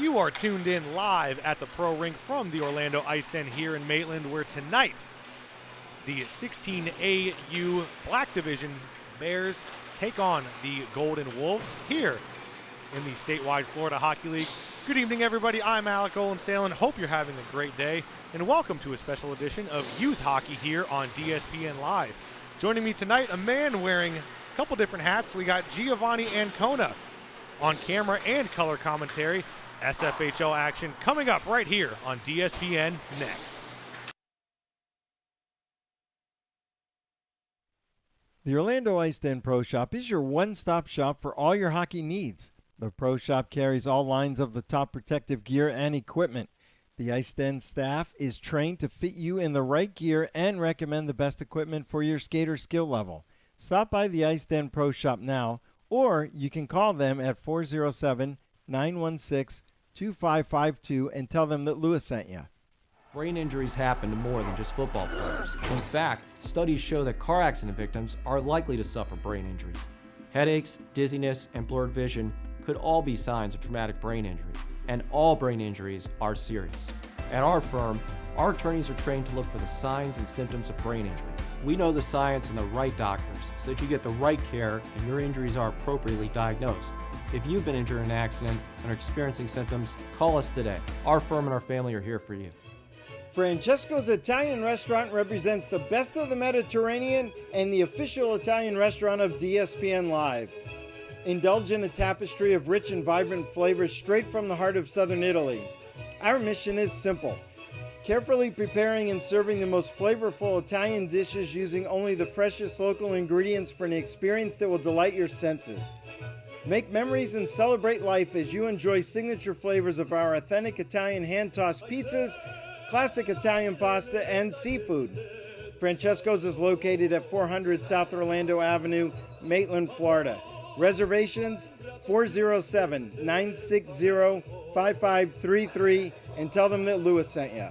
You are tuned in live at the Pro Rink from the Orlando Ice Den here in Maitland, where tonight the 16AU Black Division Bears take on the Golden Wolves here in the statewide Florida Hockey League. Good evening, everybody. I'm Alec Olensalin. Hope you're having a great day, and welcome to a special edition of Youth Hockey here on DSPN Live. Joining me tonight, a man wearing a couple different hats. We got Giovanni Ancona on camera and color commentary. SFHL action coming up right here on DSPN next. The Orlando Ice Den Pro Shop is your one-stop shop for all your hockey needs. The Pro Shop carries all lines of the top protective gear and equipment. The Ice Den staff is trained to fit you in the right gear and recommend the best equipment for your skater skill level. Stop by the Ice Den Pro Shop now, or you can call them at 407-916-2552 and tell them that Lewis sent you. Brain injuries happen to more than just football players. In fact, studies show that car accident victims are likely to suffer brain injuries. Headaches, dizziness, and blurred vision could all be signs of traumatic brain injury, and all brain injuries are serious. At our firm, our attorneys are trained to look for the signs and symptoms of brain injury. We know the science and the right doctors so that you get the right care and your injuries are appropriately diagnosed. If you've been injured in an accident and are experiencing symptoms, call us today. Our firm and our family are here for you. Francesco's Italian Restaurant represents the best of the Mediterranean and the official Italian restaurant of DSPN Live. Indulge in a tapestry of rich and vibrant flavors straight from the heart of southern Italy. Our mission is simple: carefully preparing and serving the most flavorful Italian dishes using only the freshest local ingredients for an experience that will delight your senses. Make memories and celebrate life as you enjoy signature flavors of our authentic Italian hand-tossed pizzas, classic Italian pasta, and seafood. Francesco's is located at 400 South Orlando Avenue, Maitland, Florida. Reservations 407-960-5533 and tell them that Lewis sent you.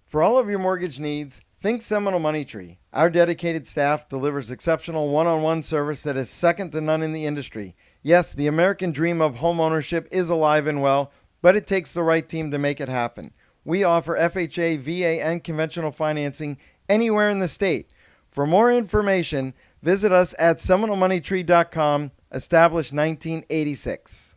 For all of your mortgage needs, think Seminole Money Tree. Our dedicated staff delivers exceptional one-on-one service that is second to none in the industry. Yes, the American dream of home ownership is alive and well, but it takes the right team to make it happen. We offer FHA, VA, and conventional financing anywhere in the state. For more information, visit us at SeminoleMoneyTree.com, established 1986.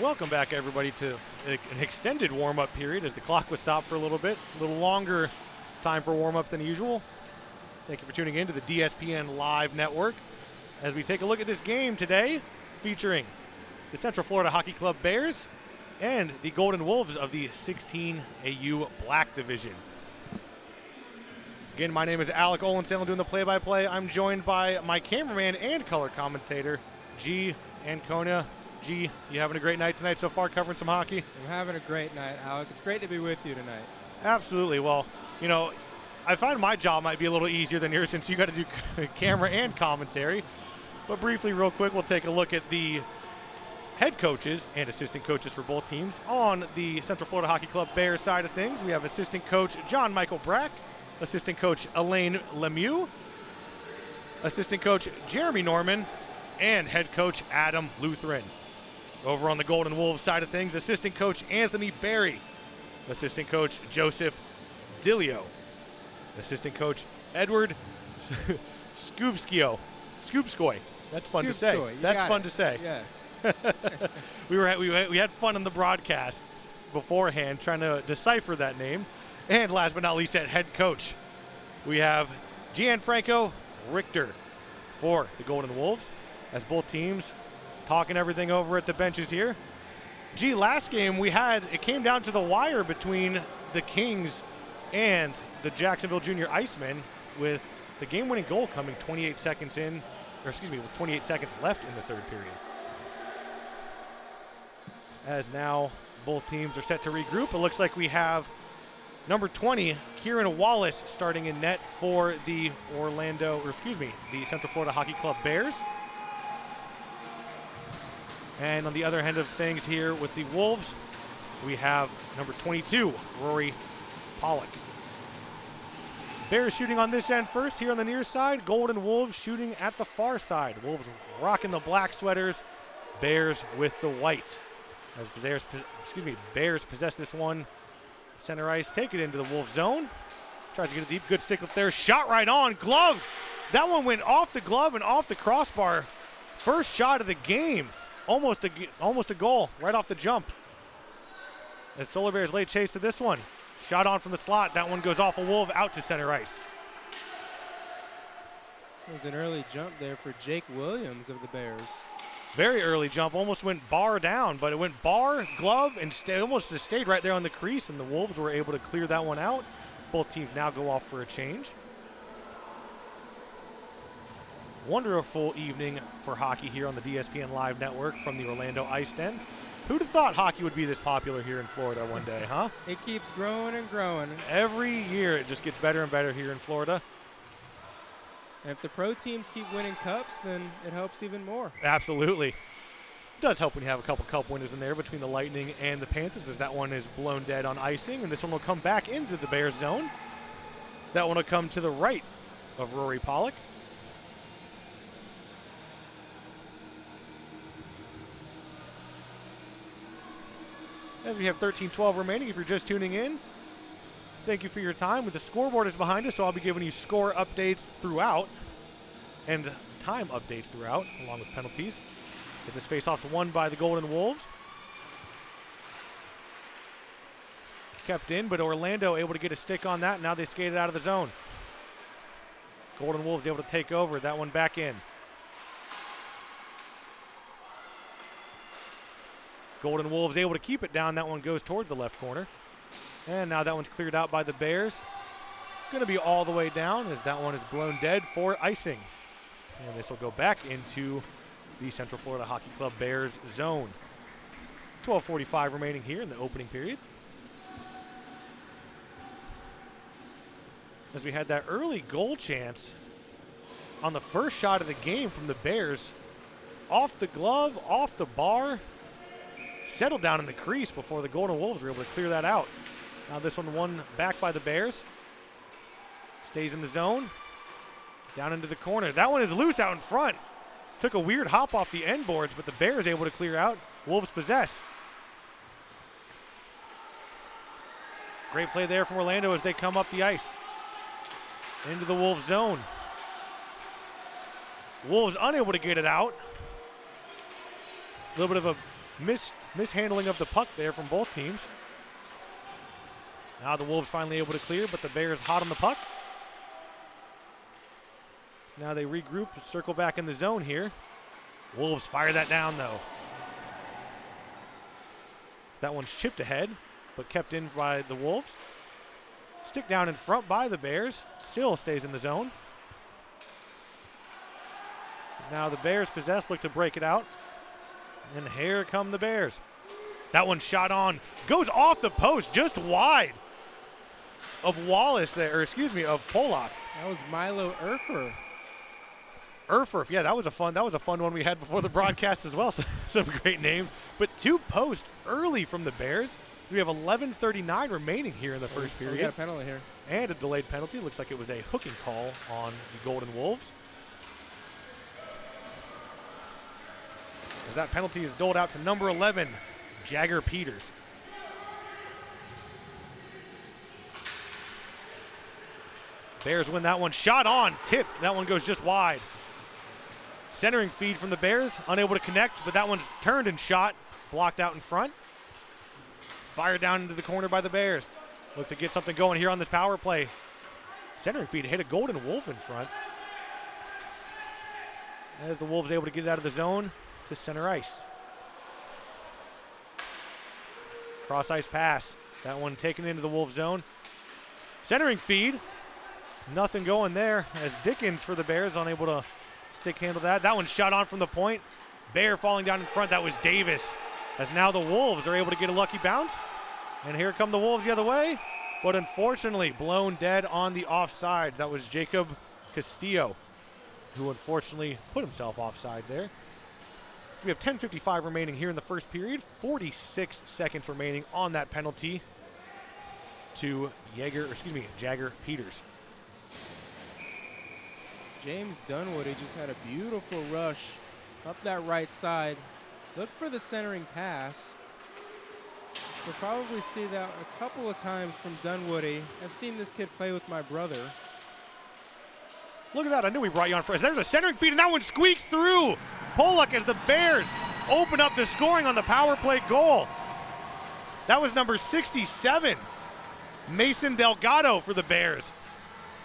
Welcome back, everybody, to an extended warm-up period as the clock was stopped for a little bit. A little longer time for warm-ups than usual. Thank you for tuning in to the DSPN Live Network as we take a look at this game today featuring the Central Florida Hockey Club Bears and the Golden Wolves of the 16AU Black Division. Again, my name is Alec Olensalin doing the play-by-play. I'm joined by my cameraman and color commentator, G. Ancona. G, you having a great night tonight so far covering some hockey? I'm having a great night, Alec. It's great to be with you tonight. Absolutely. Well, you know, I find my job might be a little easier than yours since you got to do camera and commentary. But briefly, real quick, we'll take a look at the head coaches and assistant coaches for both teams. On the Central Florida Hockey Club Bears side of things, we have assistant coach John Michael Brack, assistant coach Elaine Lemieux, assistant coach Jeremy Norman, and head coach Adam Lutheran. Over on the Golden Wolves side of things, assistant coach Anthony Barry, assistant coach Joseph Dilio, assistant coach Edward Scoopskoy. That's fun to say. That's fun to say. Yes. we had fun on the broadcast beforehand trying to decipher that name. And last but not least, at head coach, we have Gianfranco Richter for the Golden Wolves, as both teams talking everything over at the benches here. Gee, last game it came down to the wire between the Kings and the Jacksonville Junior Icemen, with the game-winning goal coming 28 seconds with 28 seconds left in the third period. As now both teams are set to regroup, it looks like we have number 20, Kieran Wallace, starting in net for the the Central Florida Hockey Club Bears. And on the other end of things here with the Wolves, we have number 22, Rory Pollock. Bears shooting on this end first here on the near side. Golden Wolves shooting at the far side. Wolves rocking the black sweaters, Bears with the white. As Bears possess this one. Center ice, take it into the Wolf zone. Tries to get a deep, good stick up there. Shot right on, glove. That one went off the glove and off the crossbar. First shot of the game. Almost a goal right off the jump. As Solar Bears lay chase to this one. Shot on from the slot. That one goes off a Wolf out to center ice. It was an early jump there for Jake Williams of the Bears. Very early jump, almost went bar down, but it went bar, glove, and almost just stayed right there on the crease, and the Wolves were able to clear that one out. Both teams now go off for a change. Wonderful evening for hockey here on the DSPN Live Network from the Orlando Ice Den. Who'd have thought hockey would be this popular here in Florida one day, huh? It keeps growing and growing. Every year it just gets better and better here in Florida. And if the pro teams keep winning cups, then it helps even more. Absolutely. It does help when you have a couple cup winners in there between the Lightning and the Panthers, as that one is blown dead on icing, and this one will come back into the Bears zone. That one will come to the right of Rory Pollock. As we have 13-12 remaining, if you're just tuning in, thank you for your time. With the scoreboard is behind us, so I'll be giving you score updates throughout and time updates throughout, along with penalties. As this faceoff's won by the Golden Wolves. Kept in, but Orlando able to get a stick on that. Now they skated out of the zone. Golden Wolves able to take over. That one back in. Golden Wolves able to keep it down. That one goes towards the left corner. And now that one's cleared out by the Bears. Going to be all the way down as that one is blown dead for icing. And this will go back into the Central Florida Hockey Club Bears zone. 12:45 remaining here in the opening period. As we had that early goal chance on the first shot of the game from the Bears. Off the glove, off the bar. Settled down in the crease before the Golden Wolves were able to clear that out. Now this one won back by the Bears. Stays in the zone. Down into the corner. That one is loose out in front. Took a weird hop off the end boards, but the Bears able to clear out. Wolves possess. Great play there from Orlando as they come up the ice. Into the Wolves zone. Wolves unable to get it out. A little bit of a mishandling of the puck there from both teams. Now the Wolves finally able to clear, but the Bears hot on the puck. Now they regroup and circle back in the zone here. Wolves fire that down though. That one's chipped ahead, but kept in by the Wolves. Stick down in front by the Bears. Still stays in the zone. Now the Bears possess, look to break it out. And here come the Bears. That one shot on, goes off the post, just wide of Wallace there, or excuse me, of Polak. That was Milo Erfer. Erfurf, yeah, that was a fun one we had before the broadcast as well. So, some great names, but 2 posts early from the Bears. We have 11:39 remaining here in the first period. We got a penalty here. And a delayed penalty. Looks like it was a hooking call on the Golden Wolves. As that penalty is doled out to number 11, Jagger Peters. Bears win that one. Shot on, tipped. That one goes just wide. Centering feed from the Bears, unable to connect, but that one's turned and shot, blocked out in front. Fired down into the corner by the Bears. Look to get something going here on this power play. Centering feed hit a Golden Wolf in front. As the Wolves able to get it out of the zone to center ice. Cross ice pass. That one taken into the Wolf zone. Centering feed. Nothing going there as Dickens for the Bears unable to stick handle that. That one shot on from the point. Bear falling down in front. That was Davis. As now the Wolves are able to get a lucky bounce. And here come the Wolves the other way. But unfortunately blown dead on the offside. That was Jacob Castillo, who unfortunately put himself offside there. So we have 10:55 remaining here in the first period. 46 seconds remaining on that penalty to Jagger Peters. James Dunwoody just had a beautiful rush up that right side. Look for the centering pass. You'll probably see that a couple of times from Dunwoody. I've seen this kid play with my brother. Look at that. I knew we brought you on first. There's a centering feed, and that one squeaks through. Polak as the Bears open up the scoring on the power play goal. That was number 67, Mason Delgado for the Bears.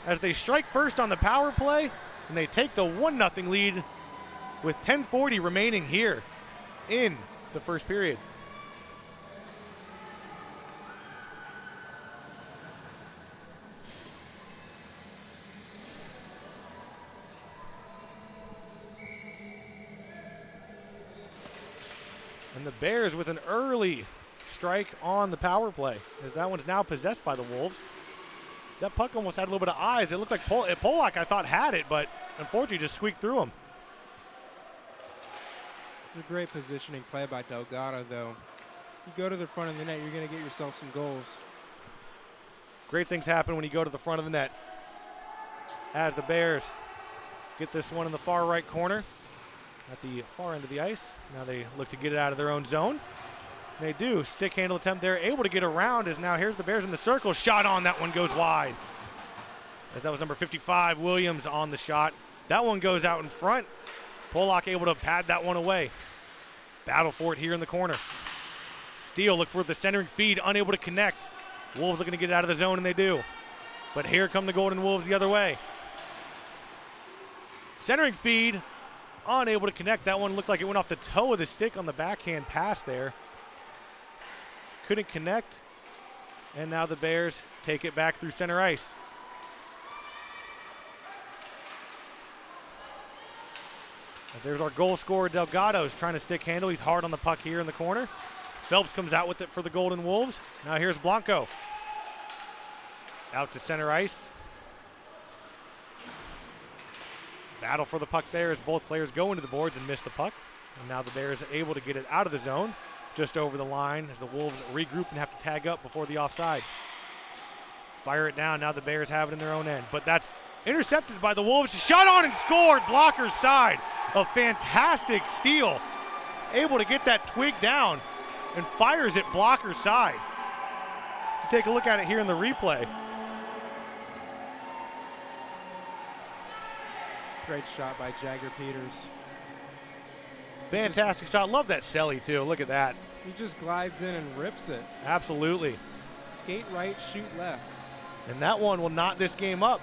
As they strike first on the power play, and they take the 1-0 lead with 10:40 remaining here in the first period. And the Bears with an early strike on the power play, as that one's now possessed by the Wolves. That puck almost had a little bit of eyes. It looked like Polak, I thought, had it, but unfortunately just squeaked through him. It's a great positioning play by Delgado, though. You go to the front of the net, you're going to get yourself some goals. Great things happen when you go to the front of the net. As the Bears get this one in the far right corner at the far end of the ice. Now they look to get it out of their own zone. They do. Stick handle attempt there. Able to get around as now here's the Bears in the circle. Shot on. That one goes wide. As that was number 55, Williams on the shot. That one goes out in front. Polak able to pad that one away. Battle for it here in the corner. Steele look for the centering feed. Unable to connect. Wolves looking to get it out of the zone, and they do. But here come the Golden Wolves the other way. Centering feed. Unable to connect. That one looked like it went off the toe of the stick on the backhand pass there. Couldn't connect. And now the Bears take it back through center ice. As there's our goal scorer, Delgado, is trying to stick handle. He's hard on the puck here in the corner. Phelps comes out with it for the Golden Wolves. Now here's Blanco. Out to center ice. Battle for the puck there as both players go into the boards and miss the puck. And now the Bears are able to get it out of the zone, just over the line as the Wolves regroup and have to tag up before the offsides. Fire it down. Now the Bears have it in their own end. But that's intercepted by the Wolves. Shot on and scored. Blocker's side. A fantastic steal. Able to get that twig down and fires it Blocker's side. You take a look at it here in the replay. Great shot by Jagger Peters. Fantastic shot. Love that celly, too. Look at that. He just glides in and rips it. Absolutely. Skate right, shoot left. And that one will knot this game up.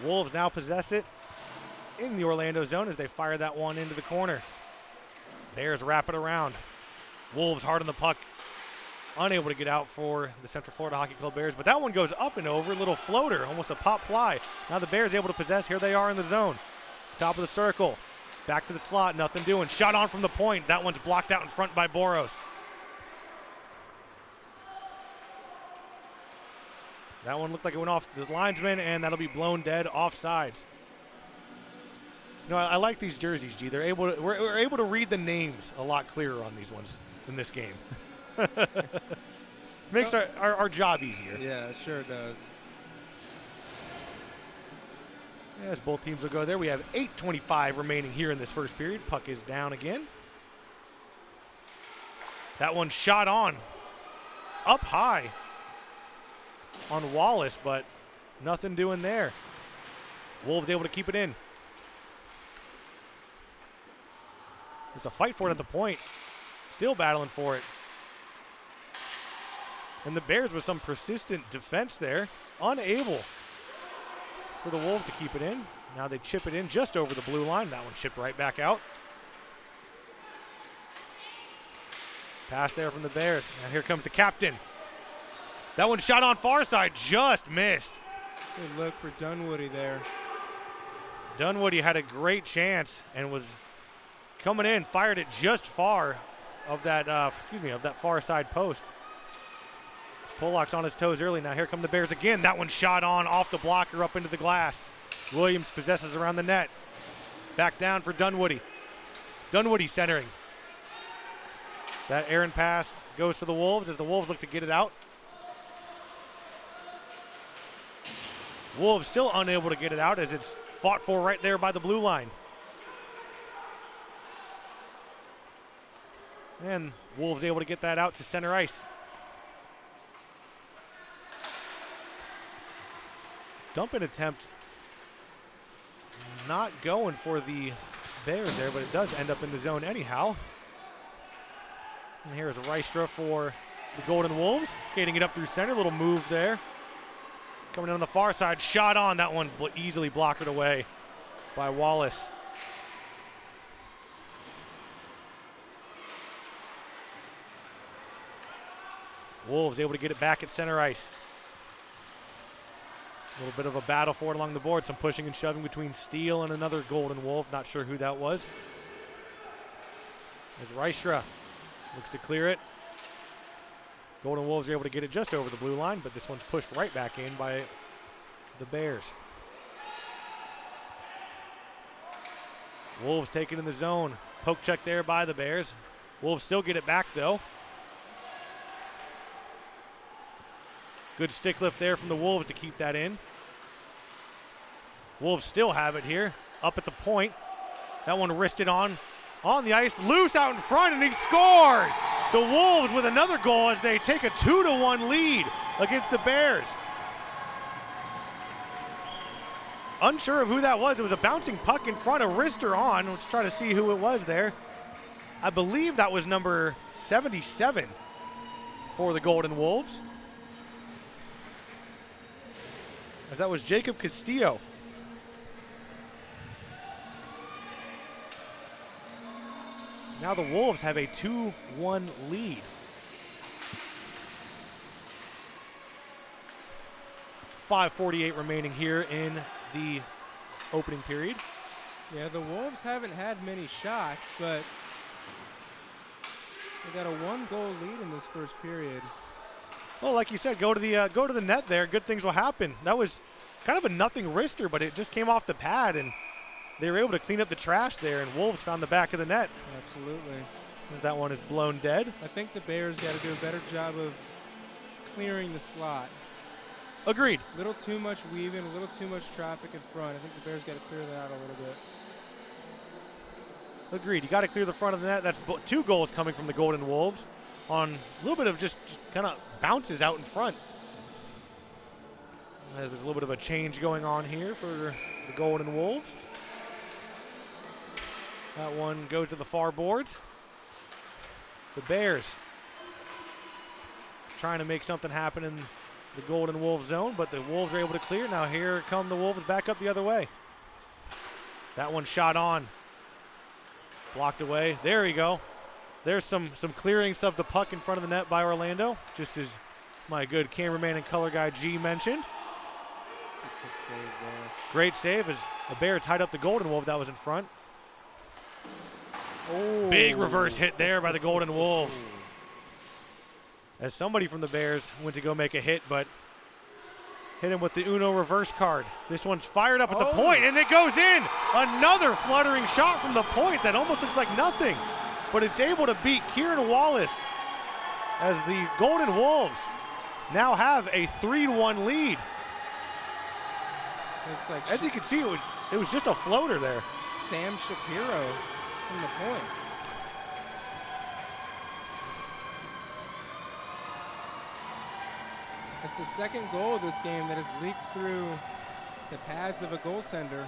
Wolves now possess it in the Orlando zone as they fire that one into the corner. Bears wrap it around. Wolves hard on the puck. unable to get out for the Central Florida Hockey Club Bears, but that one goes up and over, little floater, almost a pop fly. Now the Bears able to possess. Here they are in the zone. Top of the circle. Back to the slot, nothing doing. Shot on from the point. That one's blocked out in front by Boros. That one looked like it went off the linesman, and that'll be blown dead offsides. You know, I like these jerseys, G. They're able to, we're able to read the names a lot clearer on these ones in this game. Makes our job easier. Yeah, it sure does. As both teams will go there. We have 8:25 remaining here in this first period. Puck is down again. That one shot on. Up high on Wallace, but nothing doing there. Wolves able to keep it in. There's a fight for it at the point. Still battling for it. And the Bears with some persistent defense there. Unable for the Wolves to keep it in. Now they chip it in just over the blue line. That one chipped right back out. Pass there from the Bears. And here comes the captain. That one shot on far side, just missed. Good look for Dunwoody there. Dunwoody had a great chance and was coming in, fired it just far of that, of that far side post. Pollock's on his toes early. Now here come the Bears again. That one shot on off the blocker up into the glass. Williams possesses around the net. Back down for Dunwoody. Dunwoody centering. That errant pass goes to the Wolves as the Wolves look to get it out. Wolves still unable to get it out as it's fought for right there by the blue line. And Wolves able to get that out to center ice. Dumping attempt not going for the Bears there, but it does end up in the zone anyhow. And here's Rystra for the Golden Wolves, skating it up through center. Little move there. Coming in on the far side, shot on. That one easily blocked away by Wallace. Wolves able to get it back at center ice. A little bit of a battle for it along the board. Some pushing and shoving between Steele and another Golden Wolf. Not sure who that was. As Rystra looks to clear it. Golden Wolves are able to get it just over the blue line, but this one's pushed right back in by the Bears. Wolves taken in the zone. Poke check there by the Bears. Wolves still get it back though. Good stick lift there from the Wolves to keep that in. Wolves still have it here, up at the point. That one wristed on the ice, loose out in front, and he scores! The Wolves with another goal as they take a 2-1 lead against the Bears. Unsure of who that was. It was a bouncing puck in front of wrister on. Let's try to see who it was there. I believe that was number 77 for the Golden Wolves. As that was Jacob Castillo. Now the Wolves have a 2-1 lead. 5:48 remaining here in the opening period. Yeah, the Wolves haven't had many shots, but they got a 1-goal lead in this first period. Well, like you said, go to the net there. Good things will happen. That was kind of a nothing wrister, but it just came off the pad, and they were able to clean up the trash there, and Wolves found the back of the net. Absolutely. As that one is blown dead. I think the Bears got to do a better job of clearing the slot. Agreed. A little too much weaving, a little too much traffic in front. I think the Bears got to clear that out a little bit. Agreed. You got to clear the front of the net. That's 2 goals coming from the Golden Wolves on a little bit of just kind of bounces out in front. As there's a little bit of a change going on here for the Golden Wolves. That one goes to the far boards. The Bears trying to make something happen in the Golden Wolves zone, but the Wolves are able to clear. Now here come the Wolves back up the other way. That one shot on. Blocked away. There you go. There's some clearings of the puck in front of the net by Orlando, just as my good cameraman and color guy G mentioned. Good save there. Great save as a Bear tied up the Golden Wolf that was in front. Oh. Big reverse hit there by the Golden Wolves. As somebody from the Bears went to go make a hit, but hit him with the Uno reverse card. This one's fired up at the point, and it goes in. Another fluttering shot from the point that almost looks like nothing, but it's able to beat Kieran Wallace as the Golden Wolves now have a 3-1 lead. Looks like As you can see, it was just a floater there. Sam Shapiro from the point. That's the second goal of this game that has leaked through the pads of a goaltender.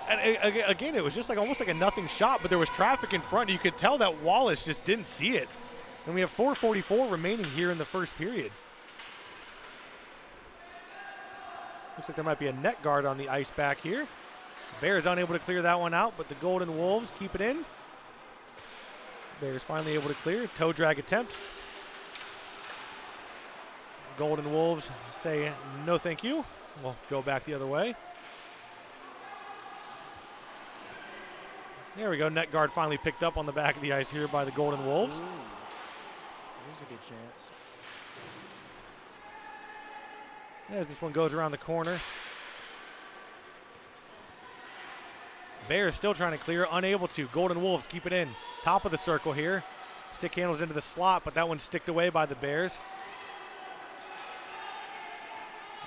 And again, it was just like almost like a nothing shot, but there was traffic in front. You could tell that Wallace just didn't see it. And we have 4:44 remaining here in the first period. Looks like there might be a net guard on the ice back here. Bears unable to clear that one out, but the Golden Wolves keep it in. Bears finally able to clear. Toe drag attempt. Golden Wolves say no thank you. We'll go back the other way. There we go. Net guard finally picked up on the back of the ice here by the Golden Wolves. Ooh. There's a good chance. As this one goes around the corner. Bears still trying to clear, unable to. Golden Wolves keep it in. Top of the circle here. Stick handles into the slot, but that one's sticked away by the Bears.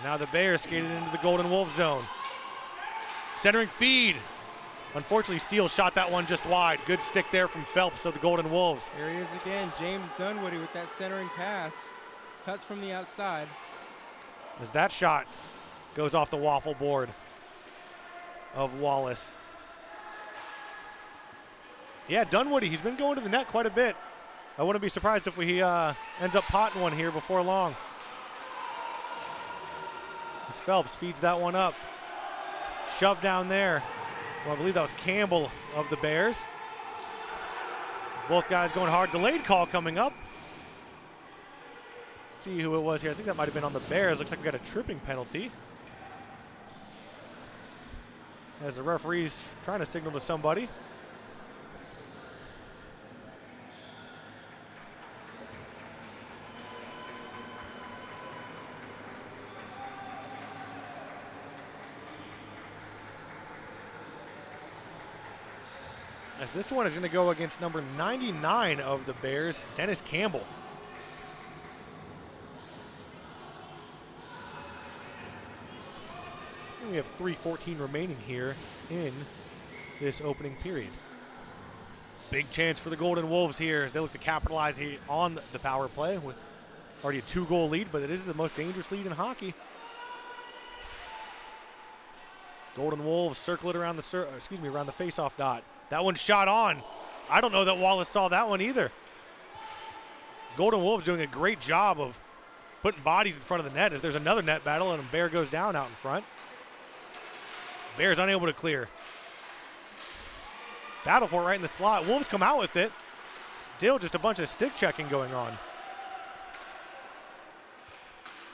Now the Bears skated into the Golden Wolf zone. Centering feed. Unfortunately, Steele shot that one just wide. Good stick there from Phelps of the Golden Wolves. There he is again, James Dunwoody with that centering pass. Cuts from the outside. As that shot goes off the waffle board of Wallace. Yeah, Dunwoody, he's been going to the net quite a bit. I wouldn't be surprised if he ends up potting one here before long. As Phelps feeds that one up. Shove down there. Well, I believe that was Campbell of the Bears. Both guys going hard. Delayed call coming up. See who it was here. I think that might have been on the Bears. Looks like we got a tripping penalty. As the referee's trying to signal to somebody. As this one is going to go against number 99 of the Bears, Dennis Campbell. And we have 3:14 remaining here in this opening period. Big chance for the Golden Wolves here as they look to capitalize on the power play with already a 2-goal lead, but it is the most dangerous lead in hockey. Golden Wolves circle it around around the face-off dot. That one's shot on. I don't know that Wallace saw that one either. Golden Wolves doing a great job of putting bodies in front of the net as there's another net battle and a Bear goes down out in front. Bears unable to clear. Battle for it right in the slot. Wolves come out with it. Still just a bunch of stick checking going on.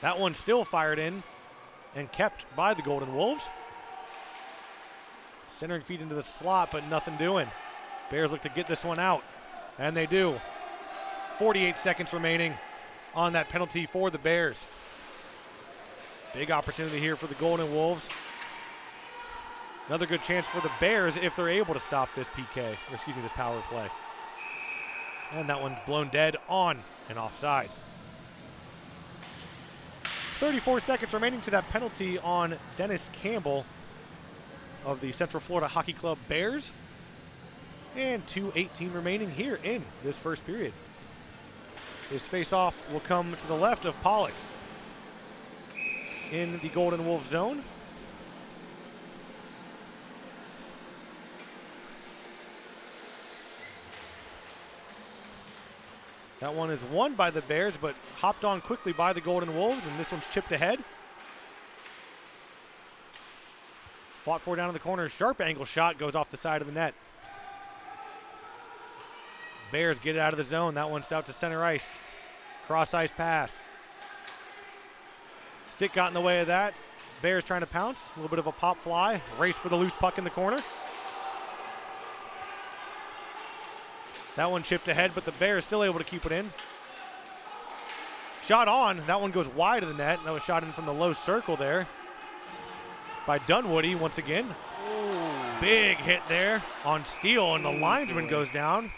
That one still fired in and kept by the Golden Wolves. Centering feed into the slot, but nothing doing. Bears look to get this one out, and they do. 48 seconds remaining on that penalty for the Bears. Big opportunity here for the Golden Wolves. Another good chance for the Bears if they're able to stop this this power play. And that one's blown dead on and offsides. 34 seconds remaining to that penalty on Dennis Campbell of the Central Florida Hockey Club Bears. And 2:18 remaining here in this first period. His face-off will come to the left of Pollock in the Golden Wolf zone. That one is won by the Bears, but hopped on quickly by the Golden Wolves, and this one's chipped ahead. Fought for down in the corner. Sharp angle shot goes off the side of the net. Bears get it out of the zone. That one's out to center ice. Cross ice pass. Stick got in the way of that. Bears trying to pounce. A little bit of a pop fly. Race for the loose puck in the corner. That one chipped ahead, but the Bears still able to keep it in. Shot on. That one goes wide of the net. That was shot in from the low circle there by Dunwoody once again. Oh. Big hit there on Steele, and the linesman goes down.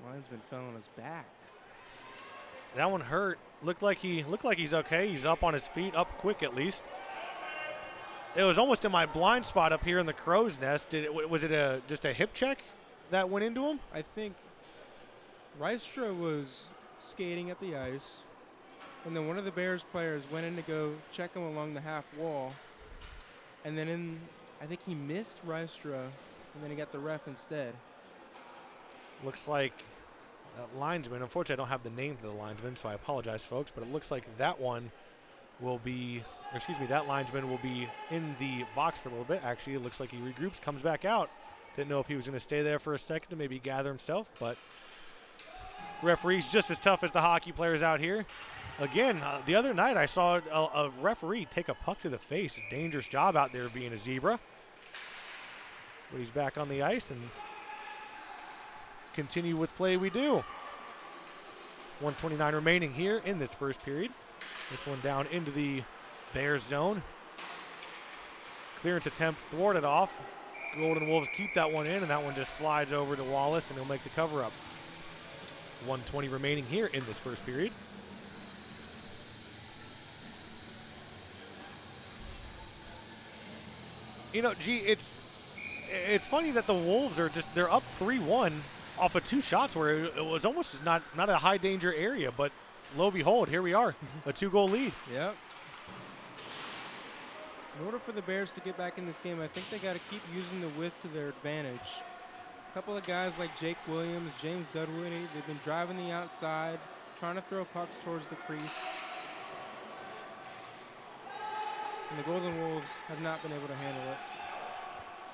Linesman fell on his back. That one hurt. Looked like he's okay. He's up on his feet, up quick at least. It was almost in my blind spot up here in the crow's nest. Was it just a hip check that went into him? I think Rystra was skating at the ice, and then one of the Bears players went in to go check him along the half wall, and then I think he missed Rystra, and then he got the ref instead. Looks like linesman. Unfortunately, I don't have the names of the linesman, so I apologize, folks, but it looks like that one will be, or excuse me, that linesman will be in the box for a little bit. Actually, it looks like he regroups, comes back out. Didn't know if he was going to stay there for a second to maybe gather himself, but referee's just as tough as the hockey players out here. Again, the other night I saw a referee take a puck to the face. A dangerous job out there being a zebra. But he's back on the ice and continue with play we do. 1:29 remaining here in this first period. This one down into the Bears zone. Clearance attempt thwarted off. Golden Wolves keep that one in, and that one just slides over to Wallace, and he'll make the cover up. 1:20 remaining here in this first period. You know, gee, it's funny that the Wolves are they're up 3-1 off of two shots where it was almost just not a high danger area, but lo and behold, here we are, a 2-goal lead. Yep. In order for the Bears to get back in this game, I think they got to keep using the width to their advantage. A couple of guys like Jake Williams, James Dunwoody, they've been driving the outside, trying to throw pucks towards the crease. And the Golden Wolves have not been able to handle it.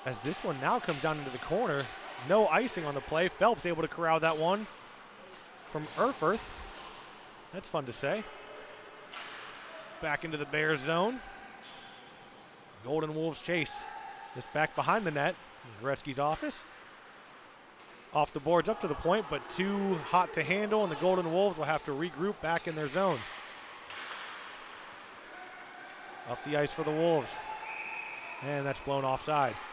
As this one now comes down into the corner, no icing on the play. Phelps able to corral that one from Erfurth. That's fun to say. Back into the Bears zone. Golden Wolves chase. This back behind the net in Gretzky's office. Off the boards up to the point, but too hot to handle, and the Golden Wolves will have to regroup back in their zone. Up the ice for the Wolves. And that's blown off sides.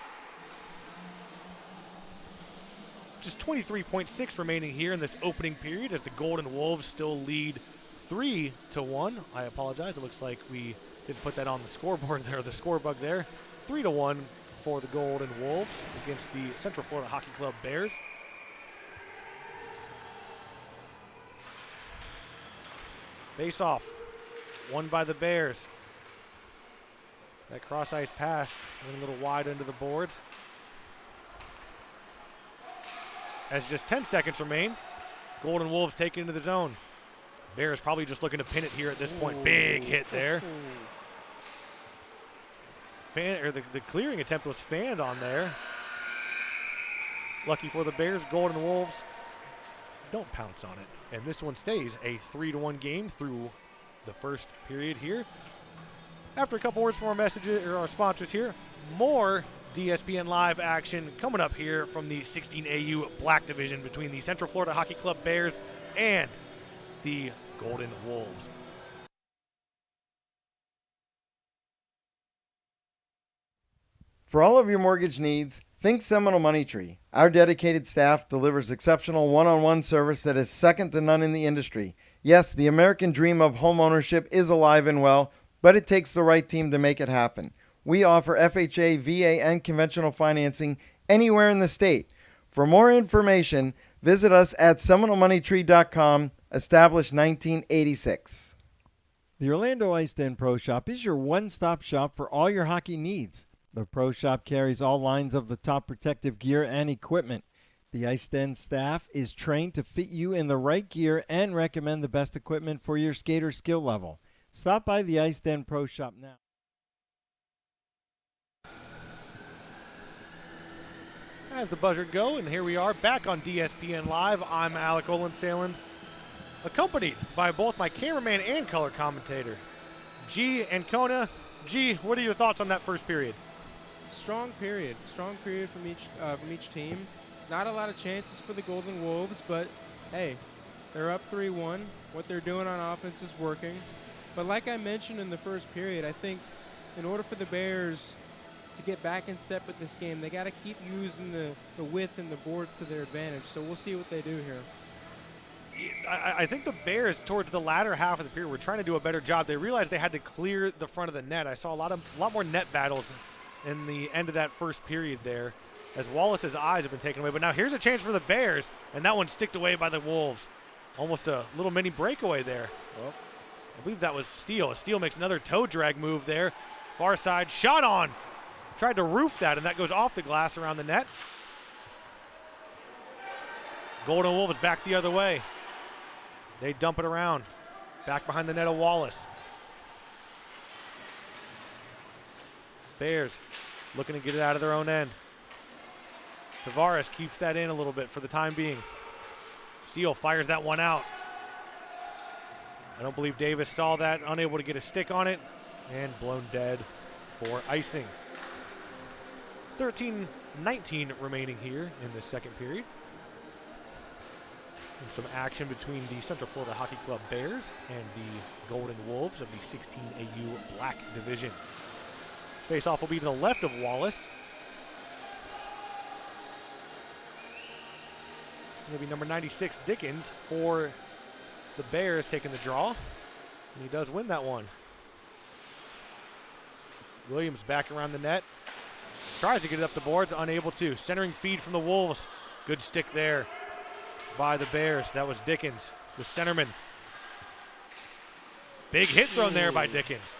Just 23.6 remaining here in this opening period as the Golden Wolves still lead 3-1. I apologize. It looks like we didn't put that on the scoreboard there, the score bug there. 3-1 for the Golden Wolves against the Central Florida Hockey Club Bears. Face off. Won by the Bears. That cross ice pass went a little wide into the boards. As just 10 seconds remain, Golden Wolves take it into the zone. Bears probably just looking to pin it here at this point. Big hit there. The clearing attempt was fanned on there. Lucky for the Bears, Golden Wolves don't pounce on it. And this one stays a 3-1 game through the first period here. After a couple words from our messages or our sponsors here, more DSPN Live action coming up here from the 16AU Black Division between the Central Florida Hockey Club Bears and the Golden Wolves. For all of your mortgage needs, think Seminole Money Tree. Our dedicated staff delivers exceptional one-on-one service that is second to none in the industry. Yes, the American dream of homeownership is alive and well, but it takes the right team to make it happen. We offer FHA, VA, and conventional financing anywhere in the state. For more information, visit us at SeminoleMoneyTree.com, established 1986. The Orlando Ice Den Pro Shop is your one-stop shop for all your hockey needs. The Pro Shop carries all lines of the top protective gear and equipment. The Ice Den staff is trained to fit you in the right gear and recommend the best equipment for your skater skill level. Stop by the Ice Den Pro Shop now. As the buzzer go, and here we are back on DSPN Live. I'm Alec Olensaland, accompanied by both my cameraman and color commentator, G and Kona. G, what are your thoughts on that first period? Strong period from each team. Not a lot of chances for the Golden Wolves, but hey, they're up 3-1. What they're doing on offense is working. But like I mentioned in the first period, I think in order for the Bears to get back in step with this game, they got to keep using the width and the boards to their advantage. So we'll see what they do here. I think the Bears, towards the latter half of the period, were trying to do a better job. They realized they had to clear the front of the net. I saw a lot more net battles in the end of that first period there, as Wallace's eyes have been taken away. But now here's a chance for the Bears, and that one sticked away by the Wolves. Almost a little mini breakaway there. Well, I believe that was Steele. Steele makes another toe drag move there. Far side, shot on. Tried to roof that, and that goes off the glass around the net. Golden Wolves back the other way. They dump it around. Back behind the net of Wallace. Bears looking to get it out of their own end. Tavares keeps that in a little bit for the time being. Steele fires that one out. I don't believe Davis saw that, unable to get a stick on it, and blown dead for icing. 13-19 remaining here in the second period. And some action between the Central Florida Hockey Club Bears and the Golden Wolves of the 16AU Black Division. Face-off will be to the left of Wallace. It'll be number 96, Dickens, for the Bears taking the draw. And he does win that one. Williams back around the net. Tries to get it up the boards, unable to. Centering feed from the Wolves. Good stick there by the Bears. That was Dickens, the centerman. Big hit thrown there by Dickens.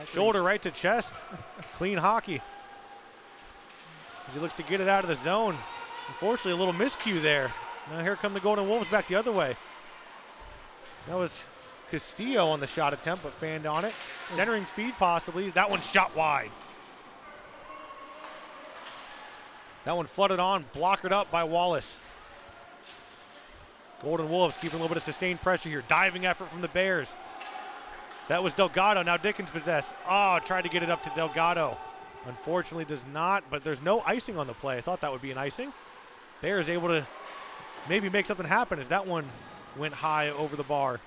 Shoulder right to chest. Clean hockey. As he looks to get it out of the zone. Unfortunately, a little miscue there. Now here come the Golden Wolves back the other way. That was Castillo on the shot attempt, but fanned on it. Centering feed possibly. That one shot wide. That one flooded on, blockered up by Wallace. Golden Wolves keeping a little bit of sustained pressure here. Diving effort from the Bears. That was Delgado, now Dickens possessed. Oh, tried to get it up to Delgado. Unfortunately does not, but there's no icing on the play. I thought that would be an icing. Bears able to maybe make something happen as that one went high over the bar.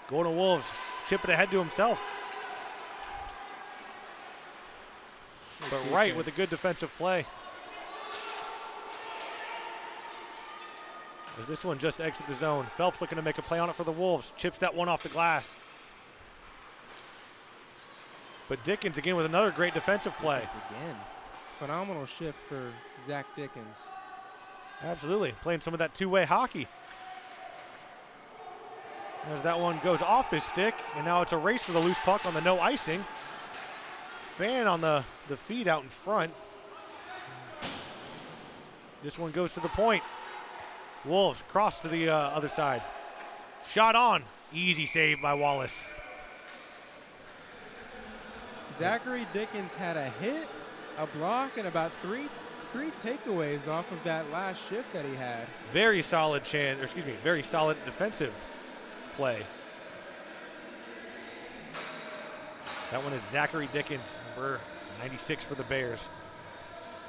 Golden Wolves chip it ahead to himself. But right with a good defensive play. As this one just exits the zone. Phelps looking to make a play on it for the Wolves. Chips that one off the glass. But Dickens again with another great defensive play. Dickens again. Phenomenal shift for Zach Dickens. Absolutely. Playing some of that two-way hockey. As that one goes off his stick, and now it's a race for the loose puck on the no icing. Fan on the feed out in front. This one goes to the point. Wolves cross to the other side. Shot on. Easy save by Wallace. Zachary Dickens had a hit, a block, and about three takeaways off of that last shift that he had. Very solid very solid defensive play. That one is Zachary Dickens, number 96 for the Bears.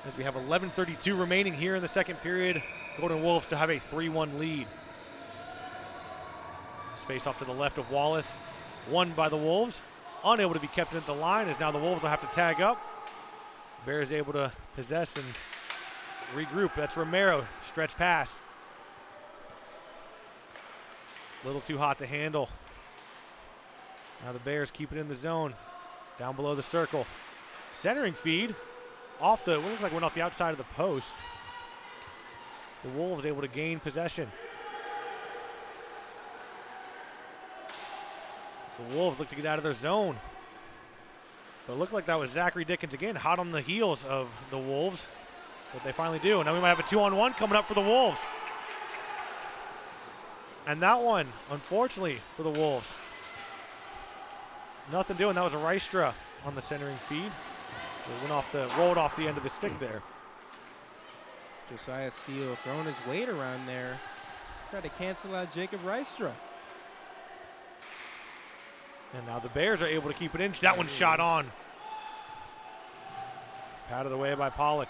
As we have 11:32 remaining here in the second period, Golden Wolves to have a 3-1 lead. This face off to the left of Wallace, won by the Wolves. Unable to be kept at the line as now the Wolves will have to tag up. Bears able to possess and regroup. That's Romero, stretch pass. A little too hot to handle. Now the Bears keep it in the zone, down below the circle. Centering feed off the, what looks like went off the outside of the post. The Wolves able to gain possession. The Wolves look to get out of their zone. But it looked like that was Zachary Dickens again, hot on the heels of the Wolves. But they finally do. Now we might have a 2-on-1 coming up for the Wolves. And that one, unfortunately, for the Wolves. Nothing doing. That was a Rystra on the centering feed. It rolled off the end of the stick there. Josiah Steele throwing his weight around there. Tried to cancel out Jacob Rystra. And now the Bears are able to keep it in. That one's shot on. Out of the way by Pollock.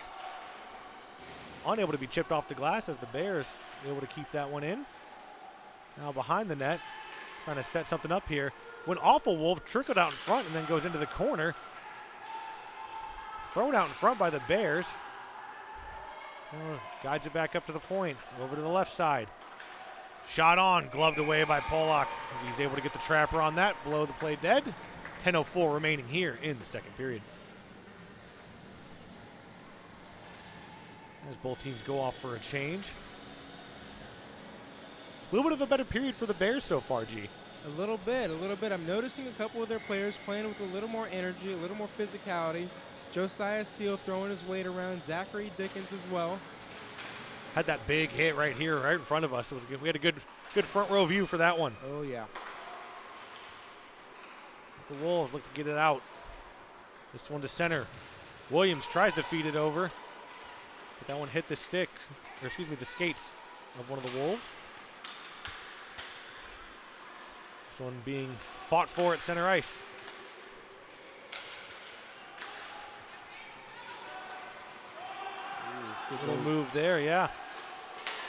Unable to be chipped off the glass as the Bears able to keep that one in. Now behind the net, trying to set something up here. When Awful Wolf trickled out in front and then goes into the corner. Thrown out in front by the Bears. Guides it back up to the point. Over to the left side. Shot on, gloved away by Pollock. He's able to get the trapper on that, blow the play dead. 10:04 remaining here in the second period. As both teams go off for a change. A little bit of a better period for the Bears so far, G. A little bit. I'm noticing a couple of their players playing with a little more energy, a little more physicality. Josiah Steele throwing his weight around. Zachary Dickens as well. Had that big hit right here, right in front of us. It was good. We had a good front row view for that one. Oh, yeah. The Wolves look to get it out. This one to center. Williams tries to feed it over. But that one hit the stick, or excuse me, the skates of one of the Wolves. This one being fought for at center ice. Good little move there, yeah.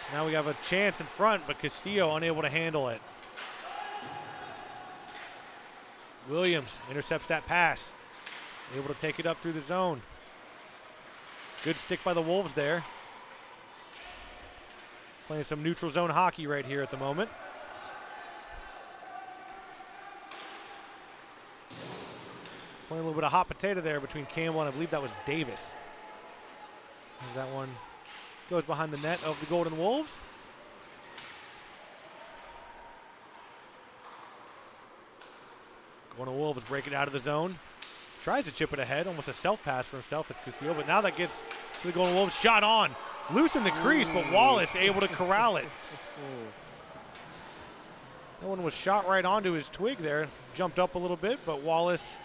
So now we have a chance in front, but Castillo unable to handle it. Williams intercepts that pass. Able to take it up through the zone. Good stick by the Wolves there. Playing some neutral zone hockey right here at the moment. Playing a little bit of hot potato there between Campbell and I believe that was Davis. As that one goes behind the net of the Golden Wolves. Golden Wolves break it out of the zone. Tries to chip it ahead, almost a self-pass for himself. It's Castillo, but now that gets to the Golden Wolves. Shot on. Loose in the crease, but Wallace able to corral it. That one was shot right onto his twig there. Jumped up a little bit, but Wallace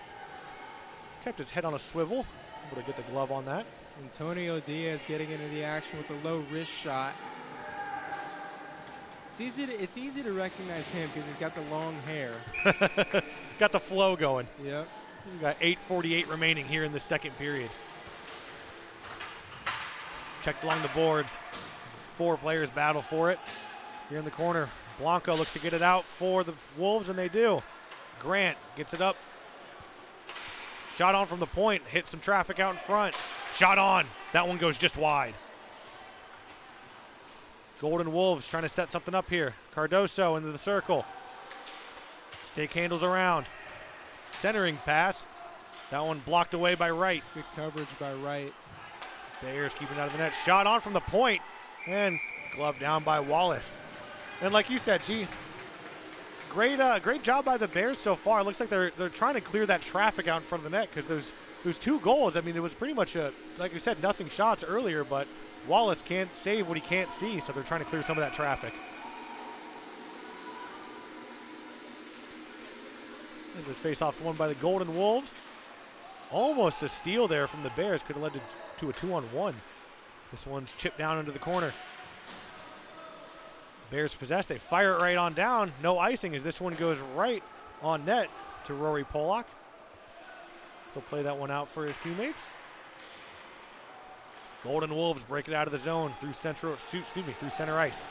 kept his head on a swivel. Able to get the glove on that. Antonio Diaz getting into the action with a low wrist shot. It's easy to recognize him because he's got the long hair. Got the flow going. Yep. We've got 8:48 remaining here in the second period. Checked along the boards. 4 players battle for it. Here in the corner, Blanco looks to get it out for the Wolves, and they do. Grant gets it up. Shot on from the point, hit some traffic out in front. Shot on. That one goes just wide. Golden Wolves trying to set something up here. Cardoso into the circle. Stick handles around. Centering pass. That one blocked away by Wright. Good coverage by Wright. Bears keeping it out of the net. Shot on from the point and gloved down by Wallace. And like you said, great job by the Bears so far. It looks like they're trying to clear that traffic out in front of the net because those 2 goals. I mean, it was pretty much like you said, nothing shots earlier, but Wallace can't save what he can't see, so they're trying to clear some of that traffic. As this faceoff's won by the Golden Wolves. Almost a steal there from the Bears. Could have led to a 2-on-1. This one's chipped down into the corner. Bears possess. They fire it right on down. No icing as this one goes right on net to Rory Pollock. So play that one out for his teammates. Golden Wolves break it out of the zone through center ice.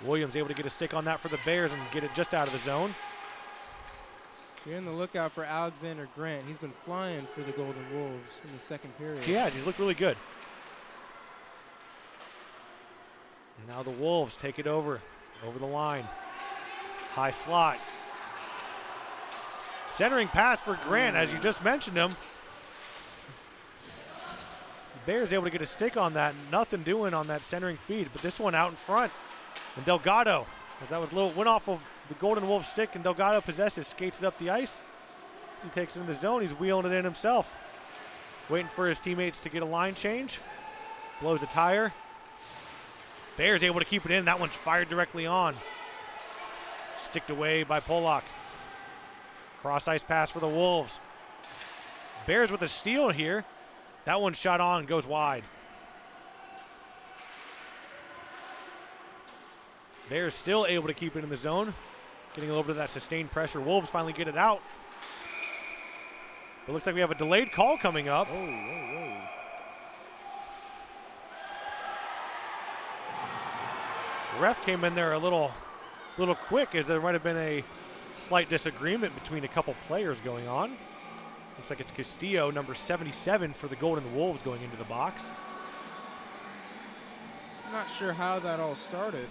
Williams able to get a stick on that for the Bears and get it just out of the zone. You're in the lookout for Alexander Grant. He's been flying for the Golden Wolves in the second period. He has. He's looked really good. And now the Wolves take it over the line. High slot. Centering pass for Grant, as you just mentioned him. The Bears able to get a stick on that. Nothing doing on that centering feed, but this one out in front. And Delgado, as that was a little went off of the Golden Wolf stick, and Delgado possesses, skates it up the ice. As he takes it in the zone, he's wheeling it in himself. Waiting for his teammates to get a line change. Blows a tire. Bears able to keep it in. That one's fired directly on. Sticked away by Pollock. Cross ice pass for the Wolves. Bears with a steal here. That one shot on, goes wide. Bears still able to keep it in the zone. Getting a little bit of that sustained pressure. Wolves finally get it out. It looks like we have a delayed call coming up. Whoa, whoa, whoa. The ref came in there a little quick, as there might have been a slight disagreement between a couple players going on. Looks like it's Castillo, number 77 for the Golden Wolves, going into the box. I'm not sure how that all started.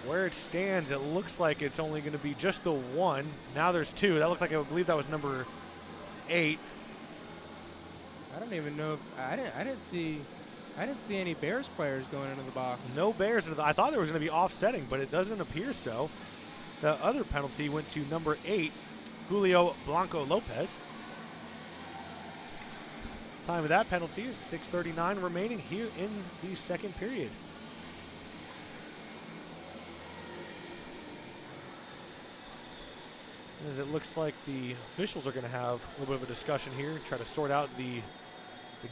Where it stands, it looks like it's only going to be just the one. Now there's two. That looked like, I believe that was number 8. I don't even know if I didn't see any Bears players going into the box. No Bears. I thought there was going to be offsetting, but it doesn't appear so. The other penalty went to number 8, Julio Blanco Lopez. Time of that penalty is 6:39 remaining here in the second period. As it looks like the officials are going to have a little bit of a discussion here, try to sort out the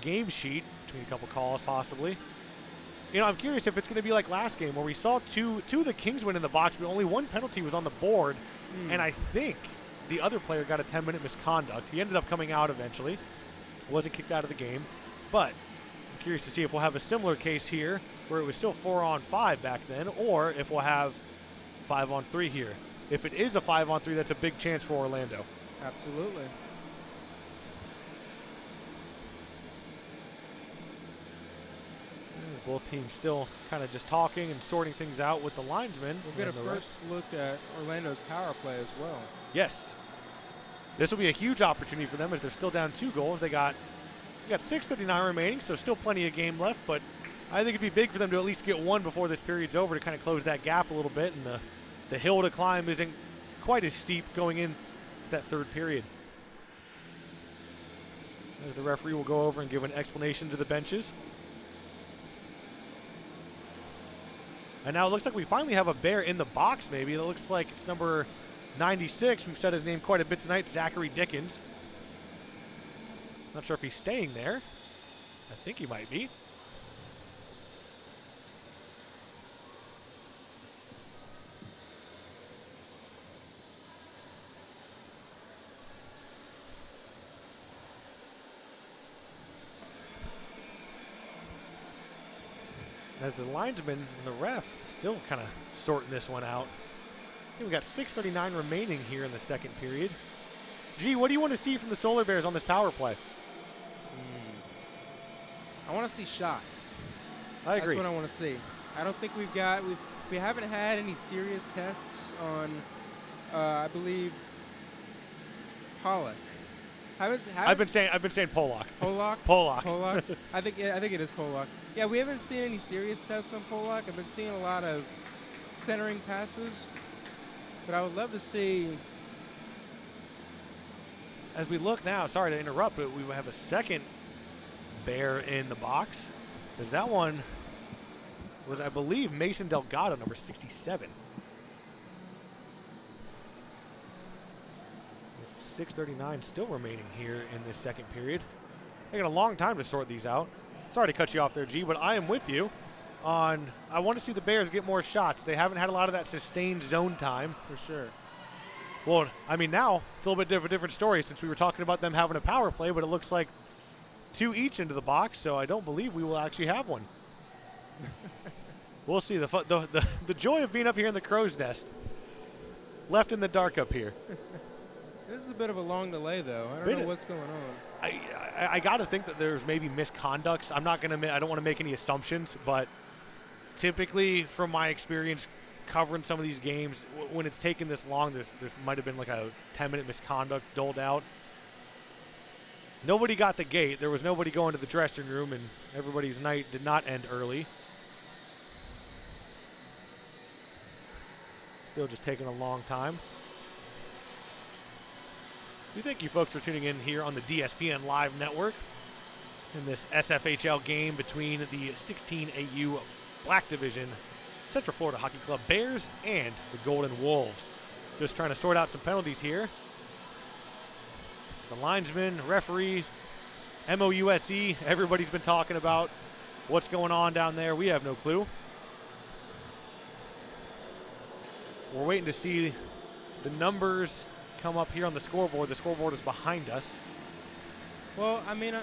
game sheet between a couple calls possibly. You know, I'm curious if it's going to be like last game where we saw two of the Kings win in the box, but only one penalty was on the board, and I think the other player got a 10-minute misconduct. He ended up coming out eventually, wasn't kicked out of the game, but I'm curious to see if we'll have a similar case here where it was still 4-on-5 back then, or if we'll have 5-on-3 here. If it is a 5-on-3, that's a big chance for Orlando. Absolutely. Both teams still kind of just talking and sorting things out with the linesmen. We'll get a first look at Orlando's power play as well. Yes. This will be a huge opportunity for them as they're still down 2 goals. They got 6:39 remaining, so still plenty of game left, but I think it'd be big for them to at least get one before this period's over to kind of close that gap a little bit, and the hill to climb isn't quite as steep going into that third period. As the referee will go over and give an explanation to the benches. And now it looks like we finally have a Bear in the box, maybe. It looks like it's number 96. We've said his name quite a bit tonight, Zachary Dickens. Not sure if he's staying there. I think he might be. As the linesman and the ref still kind of sorting this one out. I think we got 6:39 remaining here in the second period. G, what do you want to see from the Solar Bears on this power play? I want to see shots. I agree. That's what I want to see. I don't think we haven't had any serious tests on, I believe, Pollock. I've been saying Pollock. Pollock. Pollock. Pollock. I think it is Pollock. Yeah, we haven't seen any serious tests on Pollock. I've been seeing a lot of centering passes, but I would love to see. As we look now, sorry to interrupt, but we have a second Bear in the box. Because that one was, I believe, Mason Delgado, number 67. 6:39 still remaining here in this second period. Taking a long time to sort these out. Sorry to cut you off there, G, but I am with you on I want to see the Bears get more shots. They haven't had a lot of that sustained zone time. For sure. Well, I mean, now it's a little bit of a different story since we were talking about them having a power play, but it looks like 2 each into the box, so I don't believe we will actually have one. We'll see. The joy of being up here in the crow's nest. Left in the dark up here. This is a bit of a long delay, though. I don't know what's going on. I got to think that there's maybe misconducts. I don't want to make any assumptions, but typically, from my experience covering some of these games, when it's taken this long, there might have been like a 10-minute misconduct doled out. Nobody got the gate. There was nobody going to the dressing room, and everybody's night did not end early. Still just taking a long time. We thank you folks for tuning in here on the DSPN Live Network in this SFHL game between the 16AU Black Division Central Florida Hockey Club Bears and the Golden Wolves. just trying to sort out some penalties here. The linesman, referee, MOUSE, everybody's been talking about what's going on down there. We have no clue. We're waiting to see the numbers come up here on the scoreboard. The scoreboard is behind us. Well, I mean,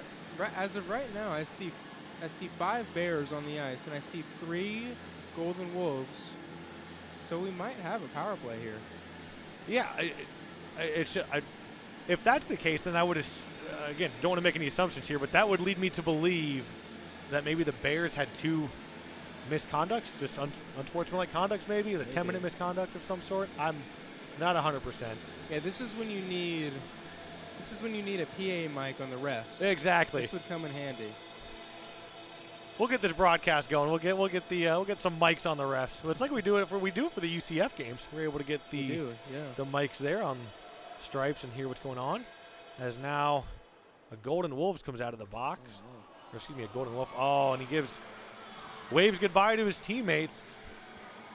as of right now, I see 5 Bears on the ice, and I see 3 Golden Wolves. So we might have a power play here. Yeah, if that's the case, then I would, again, don't want to make any assumptions here, but that would lead me to believe that maybe the Bears had 2 misconducts, just unsportsmanlike conducts maybe, the 10-minute misconduct of some sort. I'm not 100%. Yeah, this is when you need a PA mic on the refs. Exactly. This would come in handy. We'll get this broadcast going. We'll get some mics on the refs. It's like we do it for the UCF games. We're able to get the mics there on stripes and hear what's going on. As now a Golden Wolves comes out of the box. Or excuse me, a Golden Wolf. Oh, and he waves goodbye to his teammates.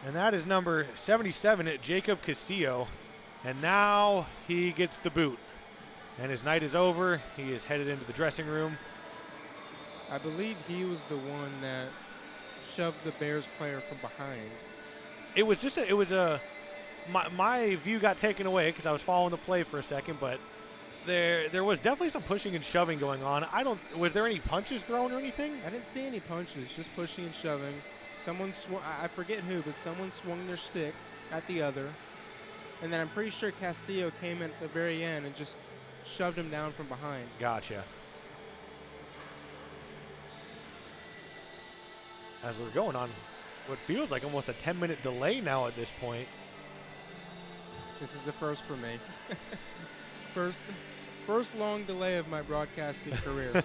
And that is number 77, Jacob Castillo. And now he gets the boot. And his night is over. He is headed into the dressing room. I believe he was the one that shoved the Bears player from behind. It was just my view got taken away because I was following the play for a second, but there was definitely some pushing and shoving going on. Was there any punches thrown or anything? I didn't see any punches, just pushing and shoving. Someone I forget who, but someone swung their stick at the other. And then I'm pretty sure Castillo came in at the very end and just shoved him down from behind. Gotcha. As we're going on what feels like almost a 10-minute delay now at this point. This is a first for me. First long delay of my broadcasting career.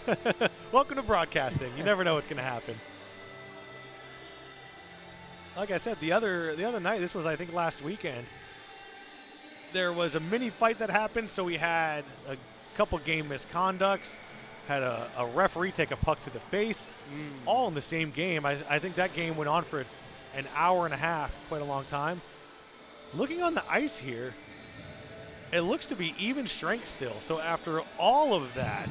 Welcome to broadcasting. You never know what's going to happen. Like I said, the other night, this was I think last weekend, there was a mini fight that happened, so we had a couple game misconducts, had a referee take a puck to the face, all in the same game. I think that game went on for an hour and a half, quite a long time. Looking on the ice here, it looks to be even strength still. So after all of that,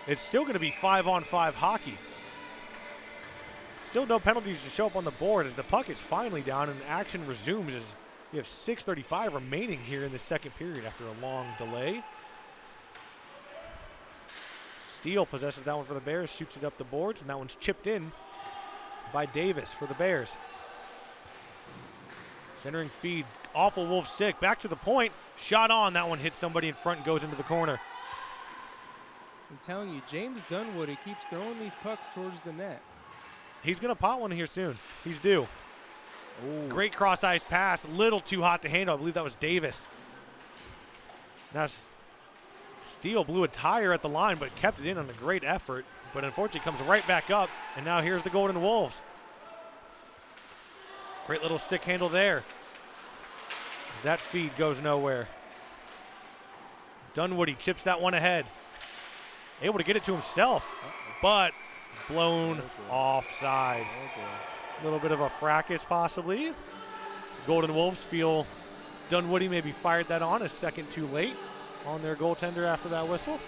it's still going to be 5-on-5 hockey. Still no penalties to show up on the board as the puck is finally down and action resumes as we have 6:35 remaining here in the second period after a long delay. Steele possesses that one for the Bears, shoots it up the boards, and that one's chipped in by Davis for the Bears. Centering feed, awful Wolf stick, back to the point, shot on, that one hits somebody in front and goes into the corner. I'm telling you, James Dunwoody keeps throwing these pucks towards the net. He's going to pot one here soon. He's due. Ooh. Great cross-ice pass, little too hot to handle. I believe that was Davis. Now Steele blew a tire at the line, but kept it in on a great effort. But unfortunately comes right back up, and now here's the Golden Wolves. Great little stick handle there. That feed goes nowhere. Dunwoody chips that one ahead. Able to get it to himself, but blown off sides. A little bit of a fracas possibly. Golden Wolves feel Dunwoody maybe fired that on a second too late on their goaltender after that whistle.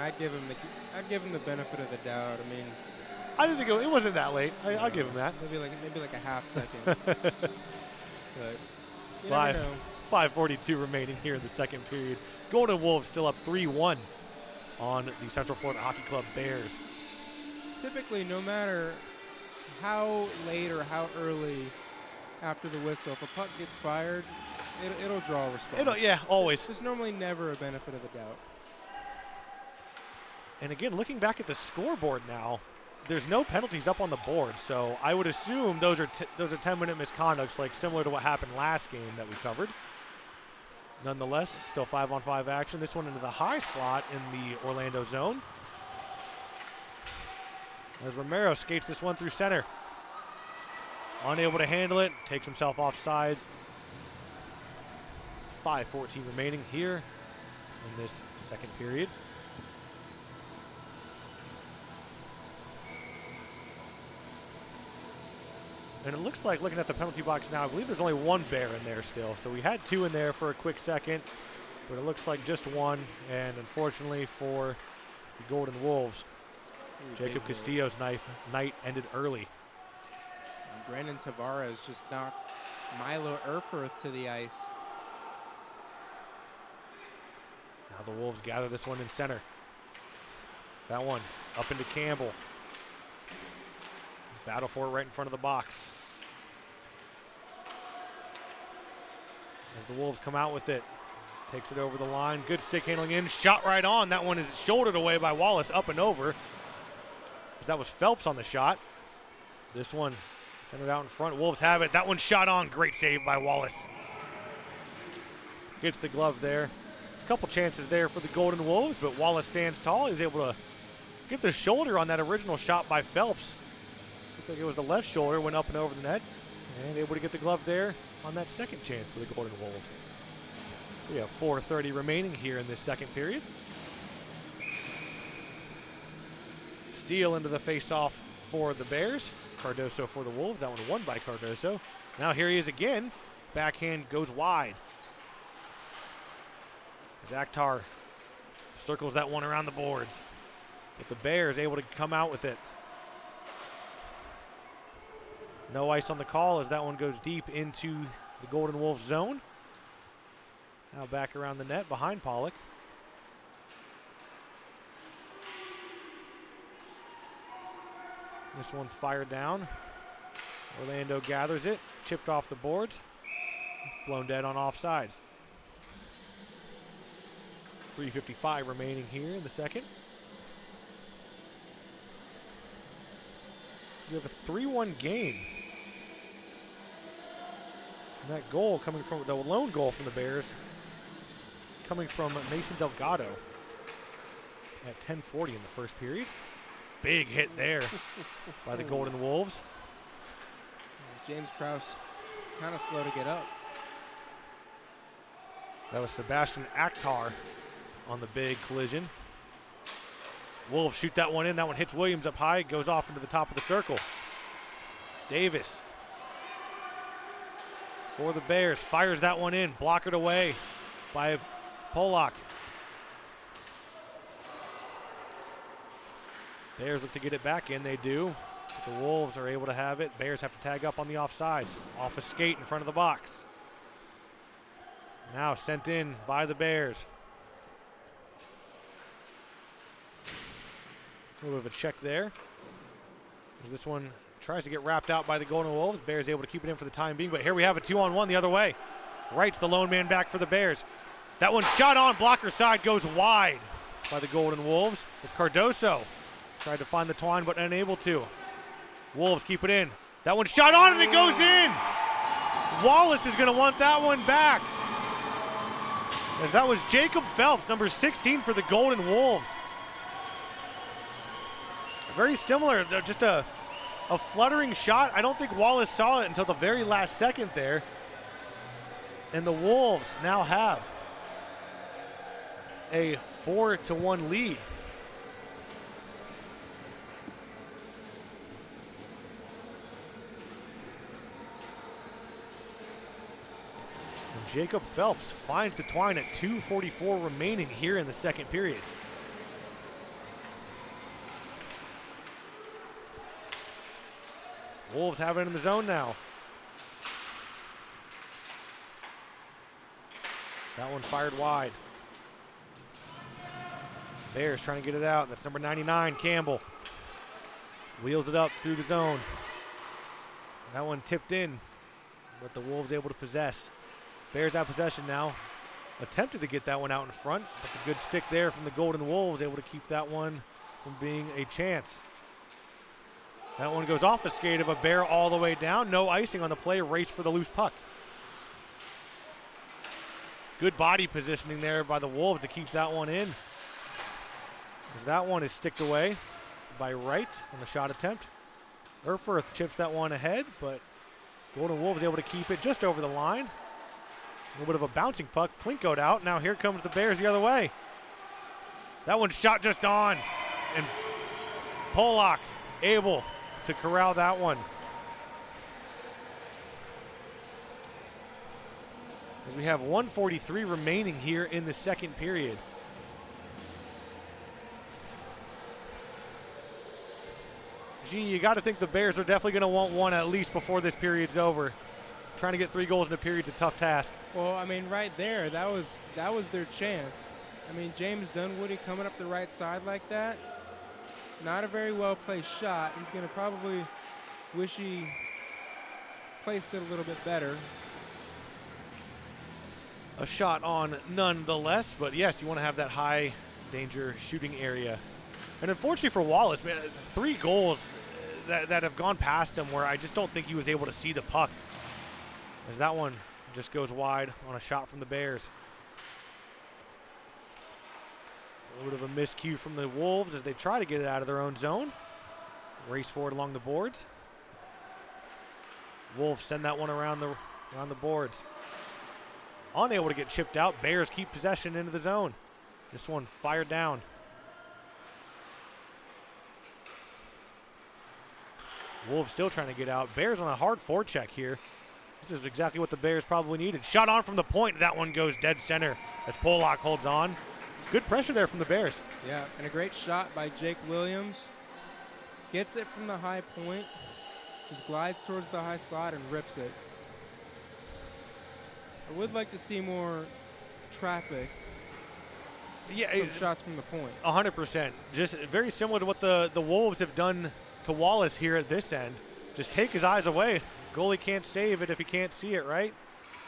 I'd give him the benefit of the doubt. I mean, I didn't think it wasn't that late. I'll give him that. Maybe like a half second. But you never know. 5:42 remaining here in the second period. Golden Wolves still up 3-1 on the Central Florida Hockey Club Bears. Typically, no matter how late or how early after the whistle, if a puck gets fired, it'll draw a response. Yeah, always. There's normally never a benefit of the doubt. And again, looking back at the scoreboard now, there's no penalties up on the board, so I would assume those are 10-minute misconducts, like similar to what happened last game that we covered. Nonetheless, still 5-on-5 action. This one into the high slot in the Orlando zone. As Romero skates this one through center. Unable to handle it, takes himself off sides. 5:14 remaining here in this second period. And it looks like, looking at the penalty box now, I believe there's only one Bear in there still. So we had two in there for a quick second, but it looks like just one. And unfortunately for the Golden Wolves, Jacob Castillo's night ended early. And Brandon Tavares just knocked Milo Erfurth to the ice. Now the Wolves gather this one in center. That one up into Campbell. Battle for it right in front of the box. As the Wolves come out with it. Takes it over the line. Good stick handling in. Shot right on. That one is shouldered away by Wallace up and over. That was Phelps on the shot. This one centered out in front. Wolves have it. That one shot on. Great save by Wallace. Gets the glove there. A couple chances there for the Golden Wolves, but Wallace stands tall. He's able to get the shoulder on that original shot by Phelps. Looks like it was the left shoulder, went up and over the net, and able to get the glove there on that second chance for the Golden Wolves. So we have 4:30 remaining here in this second period. Steele into the face-off for the Bears. Cardoso for the Wolves. That one won by Cardoso. Now here he is again. Backhand goes wide. As Akhtar circles that one around the boards. But the Bears able to come out with it. No ice on the call as that one goes deep into the Golden Wolves zone. Now back around the net behind Pollock. This one fired down. Orlando gathers it, chipped off the boards, blown dead on offsides. 3:55 remaining here in the second. So we have a 3-1 game. And that goal coming from the lone goal from the Bears coming from Mason Delgado at 10:40 in the first period. Big hit there by the Golden Wolves. James Krause kind of slow to get up. That was Sebastian Akhtar on the big collision. Wolves shoot that one in. That one hits Williams up high, goes off into the top of the circle. Davis for the Bears fires that one in, blockered away by Polak. Bears look to get it back in, they do. But the Wolves are able to have it. Bears have to tag up on the offsides. Off a skate in front of the box. Now sent in by the Bears. A little bit of a check there. As this one tries to get wrapped out by the Golden Wolves. Bears able to keep it in for the time being, but here we have a 2-on-1 the other way. Wright's the lone man back for the Bears. That one shot on, blocker side goes wide by the Golden Wolves. As Cardoso tried to find the twine, but unable to. Wolves keep it in. That one shot on and it goes in. Wallace is gonna want that one back. As that was Jacob Phelps, number 16 for the Golden Wolves. Very similar, just a fluttering shot. I don't think Wallace saw it until the very last second there. And the Wolves now have a 4-1 lead. And Jacob Phelps finds the twine at 2:44 remaining here in the second period. Wolves have it in the zone now. That one fired wide. Bears trying to get it out. That's number 99, Campbell. Wheels it up through the zone. That one tipped in, but the Wolves able to possess. Bears have possession now. Attempted to get that one out in front, but the good stick there from the Golden Wolves able to keep that one from being a chance. That one goes off the skate of a Bear all the way down. No icing on the play, race for the loose puck. Good body positioning there by the Wolves to keep that one in. As that one is sticked away by Wright on the shot attempt. Erfurth chips that one ahead, but Golden Wolves able to keep it just over the line. A little bit of a bouncing puck. Plinkoed out. Now here comes the Bears the other way. That one shot just on. And Polak able to corral that one. as we have 1:43 remaining here in the second period. Gee, you got to think the Bears are definitely going to want one at least before this period's over. Trying to get 3 goals in a period's a tough task. Well, I mean, right there, that was their chance. I mean, James Dunwoody coming up the right side like that, not a very well-placed shot. He's going to probably wish he placed it a little bit better. A shot on nonetheless, but yes, you want to have that high danger shooting area. And unfortunately for Wallace, man, 3 goals that have gone past him where I just don't think he was able to see the puck, as that one just goes wide on a shot from the Bears. A little bit of a miscue from the Wolves as they try to get it out of their own zone. Race forward along the boards. Wolves send that one around the boards. Unable to get chipped out. Bears keep possession into the zone. This one fired down. Wolves still trying to get out. Bears on a hard forecheck here. This is exactly what the Bears probably needed. Shot on from the point. That one goes dead center as Pollock holds on. Good pressure there from the Bears. Yeah, and a great shot by Jake Williams. Gets it from the high point. Just glides towards the high slot and rips it. I would like to see more traffic. Yeah, shots from the point. 100%. Just very similar to what the Wolves have done to Wallace here at this end. Just take his eyes away. Goalie can't save it if he can't see it, right?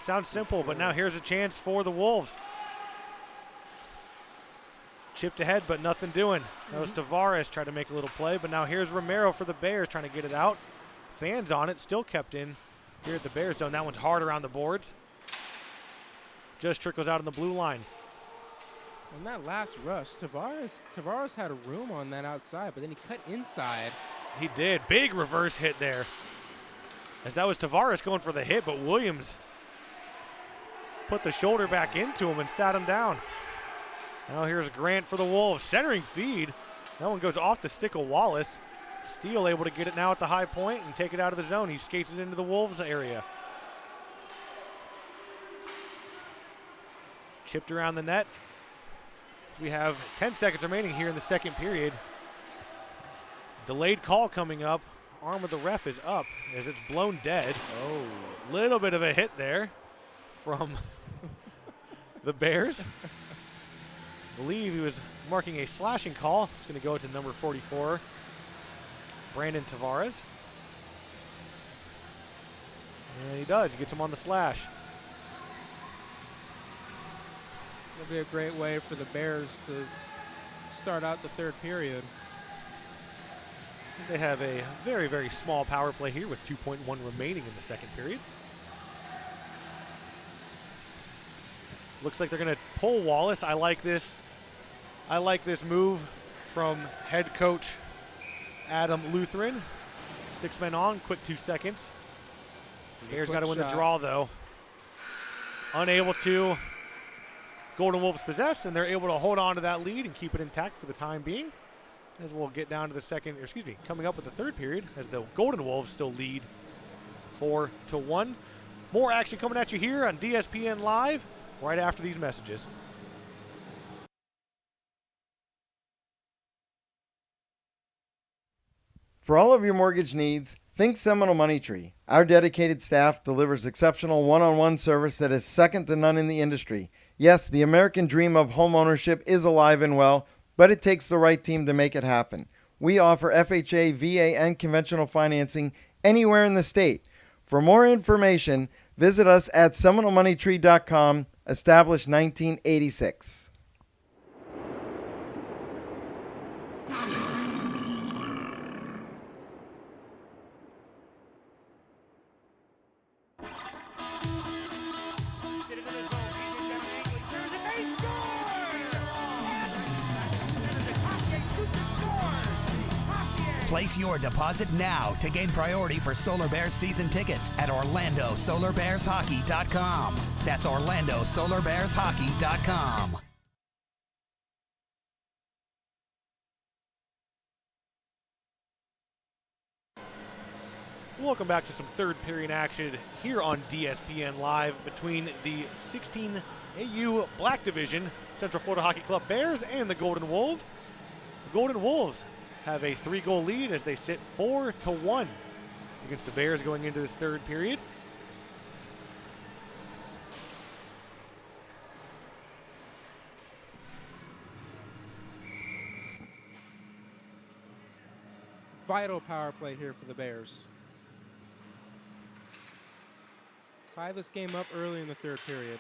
Sounds simple, but now here's a chance for the Wolves. Chipped ahead, but nothing doing. That was Tavares trying to make a little play, but now here's Romero for the Bears trying to get it out. Fans on it, still kept in here at the Bears zone. That one's hard around the boards. Just trickles out on the blue line. On that last rush, Tavares had a room on that outside, but then he cut inside. He did. Big reverse hit there. As that was Tavares going for the hit, but Williams put the shoulder back into him and sat him down. Now here's Grant for the Wolves. Centering feed. That one goes off the stick of Wallace. Steele able to get it now at the high point and take it out of the zone. He skates it into the Wolves area. Chipped around the net. So we have 10 seconds remaining here in the second period. Delayed call coming up. Arm of the ref is up as it's blown dead. Oh, little bit of a hit there from the Bears. I believe he was marking a slashing call. It's going to go to number 44, Brandon Tavares. And he does. He gets him on the slash. It'll be a great way for the Bears to start out the third period. They have a very, very small power play here with 2.1 remaining in the second period. Looks like they're going to pull Wallace. I like this move from head coach Adam Lutheran. 6 men on, quick 2 seconds. The Bears got to win the draw, though. Unable to. Golden Wolves possess, and they're able to hold on to that lead and keep it intact for the time being. As we'll get down to the coming up with the third period, as the Golden Wolves still lead 4-1. More action coming at you here on DSPN Live right after these messages. For all of your mortgage needs, think Seminole Money Tree. Our dedicated staff delivers exceptional one-on-one service that is second to none in the industry. Yes, the American dream of homeownership is alive and well, but it takes the right team to make it happen. We offer FHA, VA, and conventional financing anywhere in the state. For more information, visit us at SeminoleMoneyTree.com, established 1986. Place your deposit now to gain priority for Solar Bears season tickets at OrlandoSolarBearsHockey.com. That's OrlandoSolarBearsHockey.com. Welcome back to some third period action here on DSPN Live between the 16AU Black Division Central Florida Hockey Club Bears and the Golden Wolves. The Golden Wolves have a 3-goal lead as they sit 4-1 against the Bears going into this third period. Vital power play here for the Bears. Tie this game up early in the third period.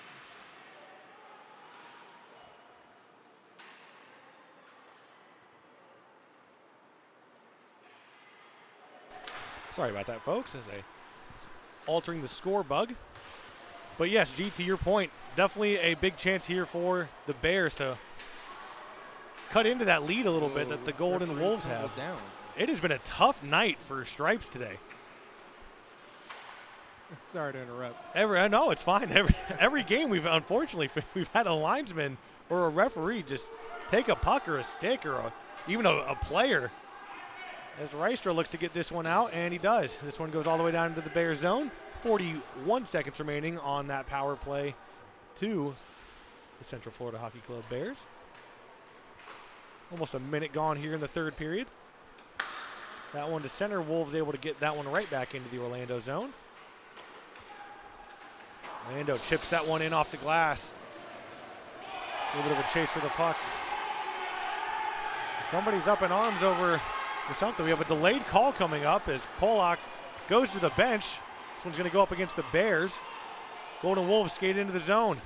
Sorry about that, folks, as altering the score bug. But yes, G, to your point, definitely a big chance here for the Bears to cut into that lead a little bit that the Golden Wolves have. Down. It has been a tough night for Stripes today. Sorry to interrupt. I know it's fine. Every game we've had a linesman or a referee just take a puck or a stick or even a player. As Reistra looks to get this one out, and he does. This one goes all the way down into the Bears zone. 41 seconds remaining on that power play to the Central Florida Hockey Club Bears. Almost a minute gone here in the third period. That one to center. Wolves able to get that one right back into the Orlando zone. Orlando chips that one in off the glass. It's a little bit of a chase for the puck. Somebody's up in arms over or something. We have a delayed call coming up as Polak goes to the bench. This one's going to go up against the Bears. Golden Wolves skate into the zone.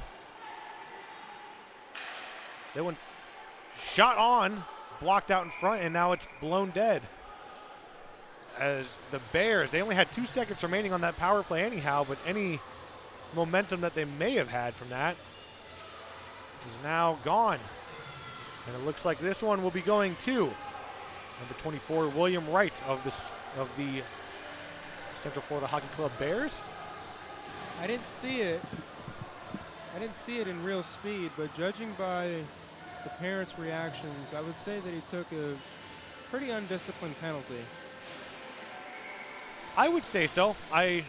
That one shot on, blocked out in front, and now it's blown dead. As the Bears, they only had 2 seconds remaining on that power play anyhow, but any momentum that they may have had from that is now gone. And it looks like this one will be going to number 24, William Wright of the Central Florida Hockey Club Bears. I didn't see it in real speed, but judging by the parents' reactions, I would say that he took a pretty undisciplined penalty. I would say so. I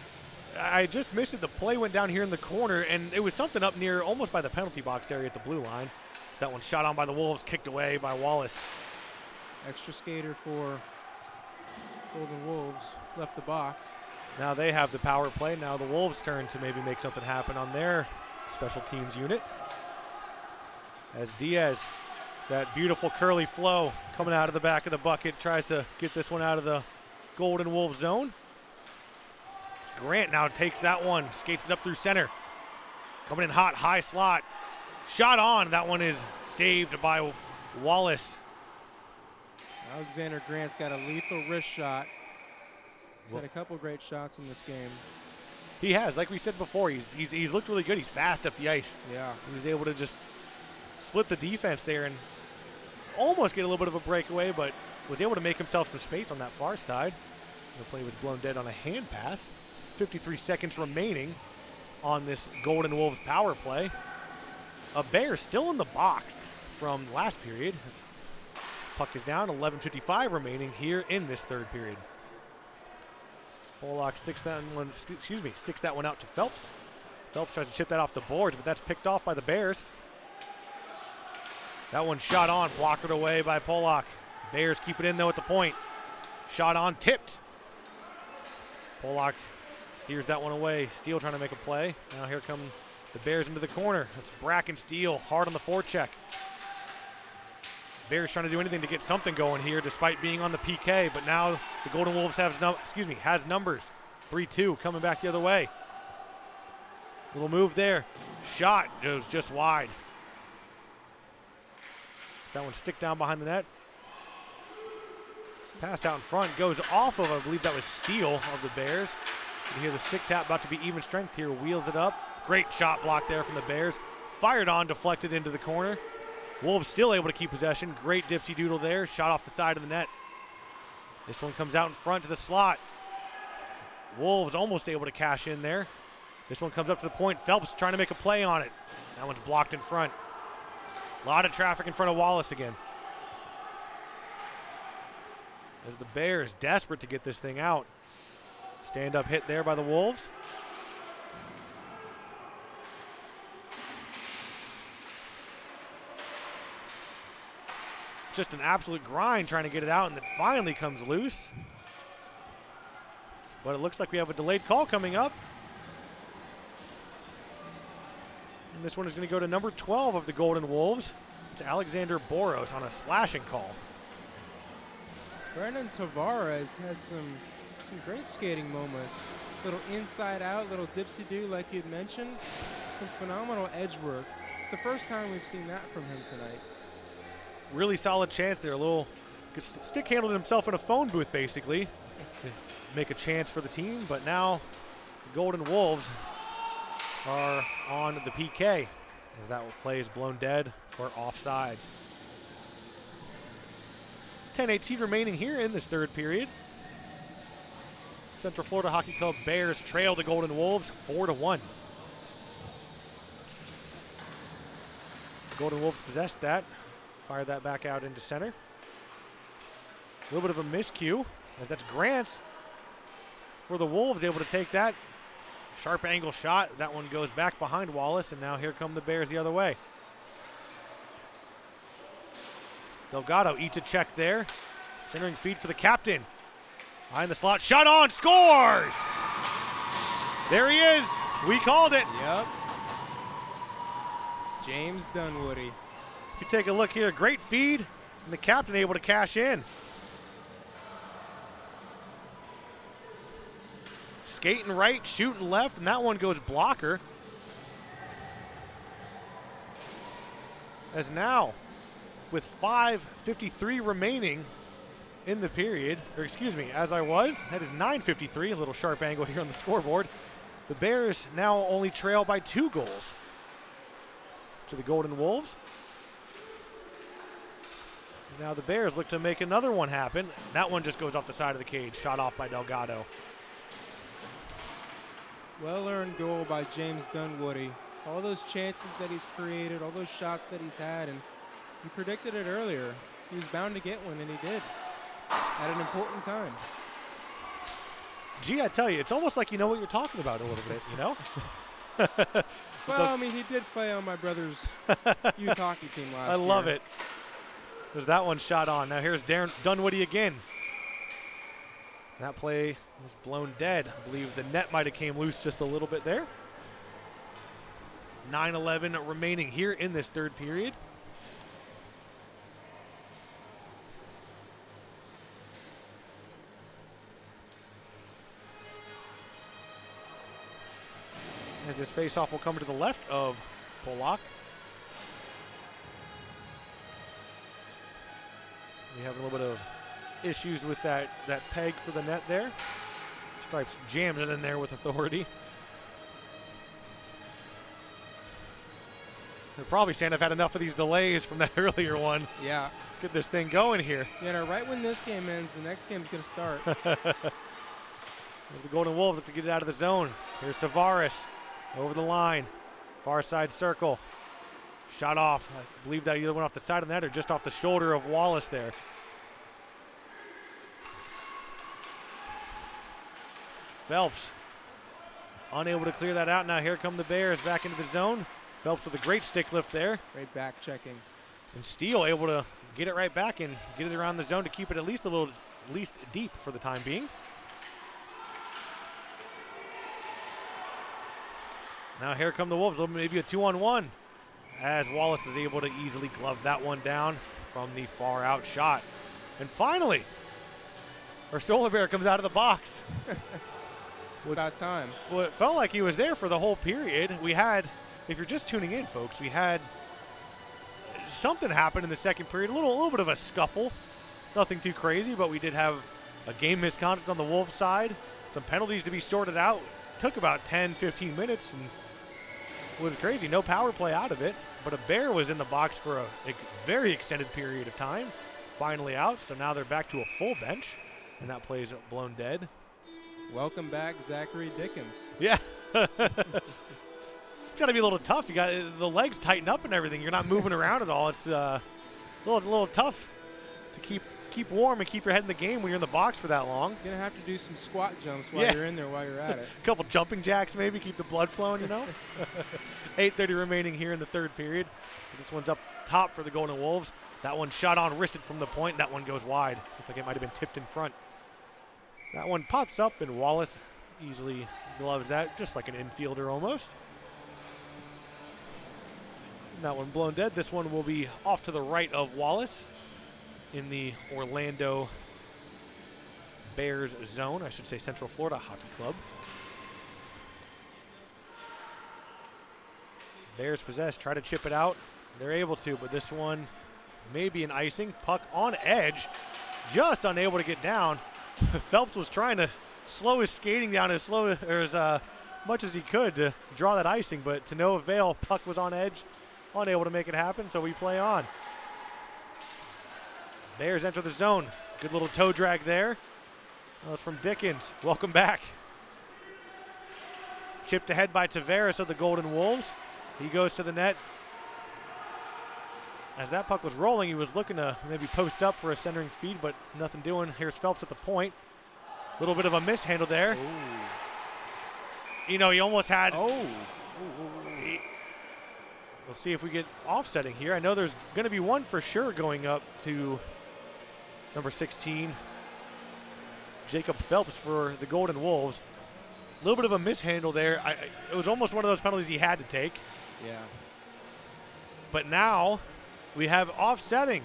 just missed it. The play went down here in the corner, and it was something up near almost by the penalty box area at the blue line. That one shot on by the Wolves, kicked away by Wallace. Extra skater for Golden Wolves left the box. Now they have the power play. Now the Wolves' turn to maybe make something happen on their special teams unit. As Diaz, that beautiful curly flow coming out of the back of the bucket, tries to get this one out of the Golden Wolves zone. Grant now takes that one, skates it up through center. Coming in hot, high slot. Shot on. That one is saved by Wallace. Alexander Grant's got a lethal wrist shot. He's had a couple great shots in this game. He has. Like we said before, he's looked really good. He's fast up the ice. Yeah. He was able to just split the defense there and almost get a little bit of a breakaway, but was able to make himself some space on that far side. The play was blown dead on a hand pass. 53 seconds remaining on this Golden Wolves power play. A Bear still in the box from last period. His puck is down, 11:55 remaining here in this third period. Polak sticks that one out to Phelps. Phelps tries to chip that off the boards, but that's picked off by the Bears. That one shot on, blocked away by Polak. Bears keep it in though at the point. Shot on, tipped. Polak steers that one away. Steele trying to make a play. Now here come the Bears into the corner. It's Bracken Steele hard on the forecheck. Bears trying to do anything to get something going here despite being on the PK, but now the Golden Wolves has numbers. 3-2 coming back the other way. Little move there. Shot goes just wide. That one stick down behind the net. Passed out in front, goes off of, I believe that was Steele of the Bears. You hear the stick tap about to be even strength here, wheels it up. Great shot block there from the Bears. Fired on, deflected into the corner. Wolves still able to keep possession. Great dipsy doodle there, shot off the side of the net. This one comes out in front to the slot. Wolves almost able to cash in there. This one comes up to the point. Phelps trying to make a play on it. That one's blocked in front. A lot of traffic in front of Wallace again. As the Bears desperate to get this thing out. Stand-up hit there by the Wolves. Just an absolute grind trying to get it out, and it finally comes loose. But it looks like we have a delayed call coming up. And this one is going to go to number 12 of the Golden Wolves. It's Alexander Boros on a slashing call. Brandon Tavares had some great skating moments. Little inside out, little dipsy-do like you'd mentioned. Some phenomenal edge work. It's the first time we've seen that from him tonight. Really solid chance there. A little stick handled himself in a phone booth basically to make a chance for the team, but now the Golden Wolves are on the PK as that play is blown dead for offsides. 10:18 remaining here in this third period. Central Florida Hockey Club Bears trail the Golden Wolves 4-1. The Golden Wolves possessed that. Fire that back out into center. A little bit of a miscue as that's Grant for the Wolves, able to take that. Sharp angle shot. That one goes back behind Wallace, and now here come the Bears the other way. Delgado eats a check there. Centering feed for the captain. Behind the slot, shot on, scores! There he is. We called it. Yep. James Dunwoody. If you take a look here, great feed, and the captain able to cash in. Skating right, shooting left, and that one goes blocker. As now, with 5:53 remaining in the period, or excuse me, that is 9:53, a little sharp angle here on the scoreboard. The Bears now only trail by 2 goals to the Golden Wolves. Now the Bears look to make another one happen. That one just goes off the side of the cage, shot off by Delgado. Well-earned goal by James Dunwoody. All those chances that he's created, all those shots that he's had, and he predicted it earlier. He was bound to get one, and he did at an important time. Gee, I tell you, it's almost like you know what you're talking about a little bit, you know? Well, I mean, he did play on my brother's youth hockey team last year. I love it. There's that one shot on. Now here's Darren Dunwoody again. That play was blown dead. I believe the net might have came loose just a little bit there. 9:11 remaining here in this third period. As this faceoff will come to the left of Polak. We have a little bit of issues with that peg for the net there. Stripes jams it in there with authority. They're probably saying I've had enough of these delays from that earlier one. Yeah. Get this thing going here. Yeah, no, right when this game ends, the next game's going to start. As the Golden Wolves look to get it out of the zone. Here's Tavares over the line. Far side circle. Shot off. I believe that either went off the side of the net or just off the shoulder of Wallace there. Phelps unable to clear that out. Now here come the Bears back into the zone. Phelps with a great stick lift there. Great back checking. And Steele able to get it right back and get it around the zone to keep it at least deep for the time being. Now here come the Wolves, maybe a 2-on-1 as Wallace is able to easily glove that one down from the far out shot. And finally, our Solar Bear comes out of the box. About time. Well, it felt like he was there for the whole period. We had, if you're just tuning in, folks, we had something happen in the second period, a little bit of a scuffle. Nothing too crazy, but we did have a game misconduct on the Wolves side. Some penalties to be sorted out. Took about 10, 15 minutes and was crazy. No power play out of it, but a Bear was in the box for a very extended period of time. Finally out, so now they're back to a full bench, and that play's blown dead. Welcome back, Zachary Dickens. Yeah. It's got to be a little tough. You got the legs tighten up and everything. You're not moving around at all. It's a little tough to keep keep warm and keep your head in the game when you're in the box for that long. You're gonna have to do some squat jumps while you're in there, while you're at it. A couple jumping jacks maybe, keep the blood flowing, you know. 8:30 remaining here in the third period. This one's up top for the Golden Wolves. That one shot on, wristed from the point. That one goes wide. Looks like it might have been tipped in front. That one pops up, and Wallace easily gloves that, just like an infielder almost. And that one blown dead. This one will be off to the right of Wallace in the Orlando Bears zone. I should say Central Florida Hockey Club. Bears possess, try to chip it out. They're able to, but this one may be an icing. Puck on edge, just unable to get down. Phelps was trying to slow his skating down as much as he could to draw that icing, but to no avail. Puck was on edge, unable to make it happen, so we play on. Bears enter the zone. Good little toe drag there. That was from Dickens. Welcome back. Chipped ahead by Tavares of the Golden Wolves. He goes to the net. As that puck was rolling, he was looking to maybe post up for a centering feed, but nothing doing. Here's Phelps at the point. A little bit of a mishandle there. Ooh. You know, he almost had. We'll see if we get offsetting here. I know there's going to be one for sure going up to number 16, Jacob Phelps for the Golden Wolves. A little bit of a mishandle there. It was almost one of those penalties he had to take. Yeah. But now we have offsetting.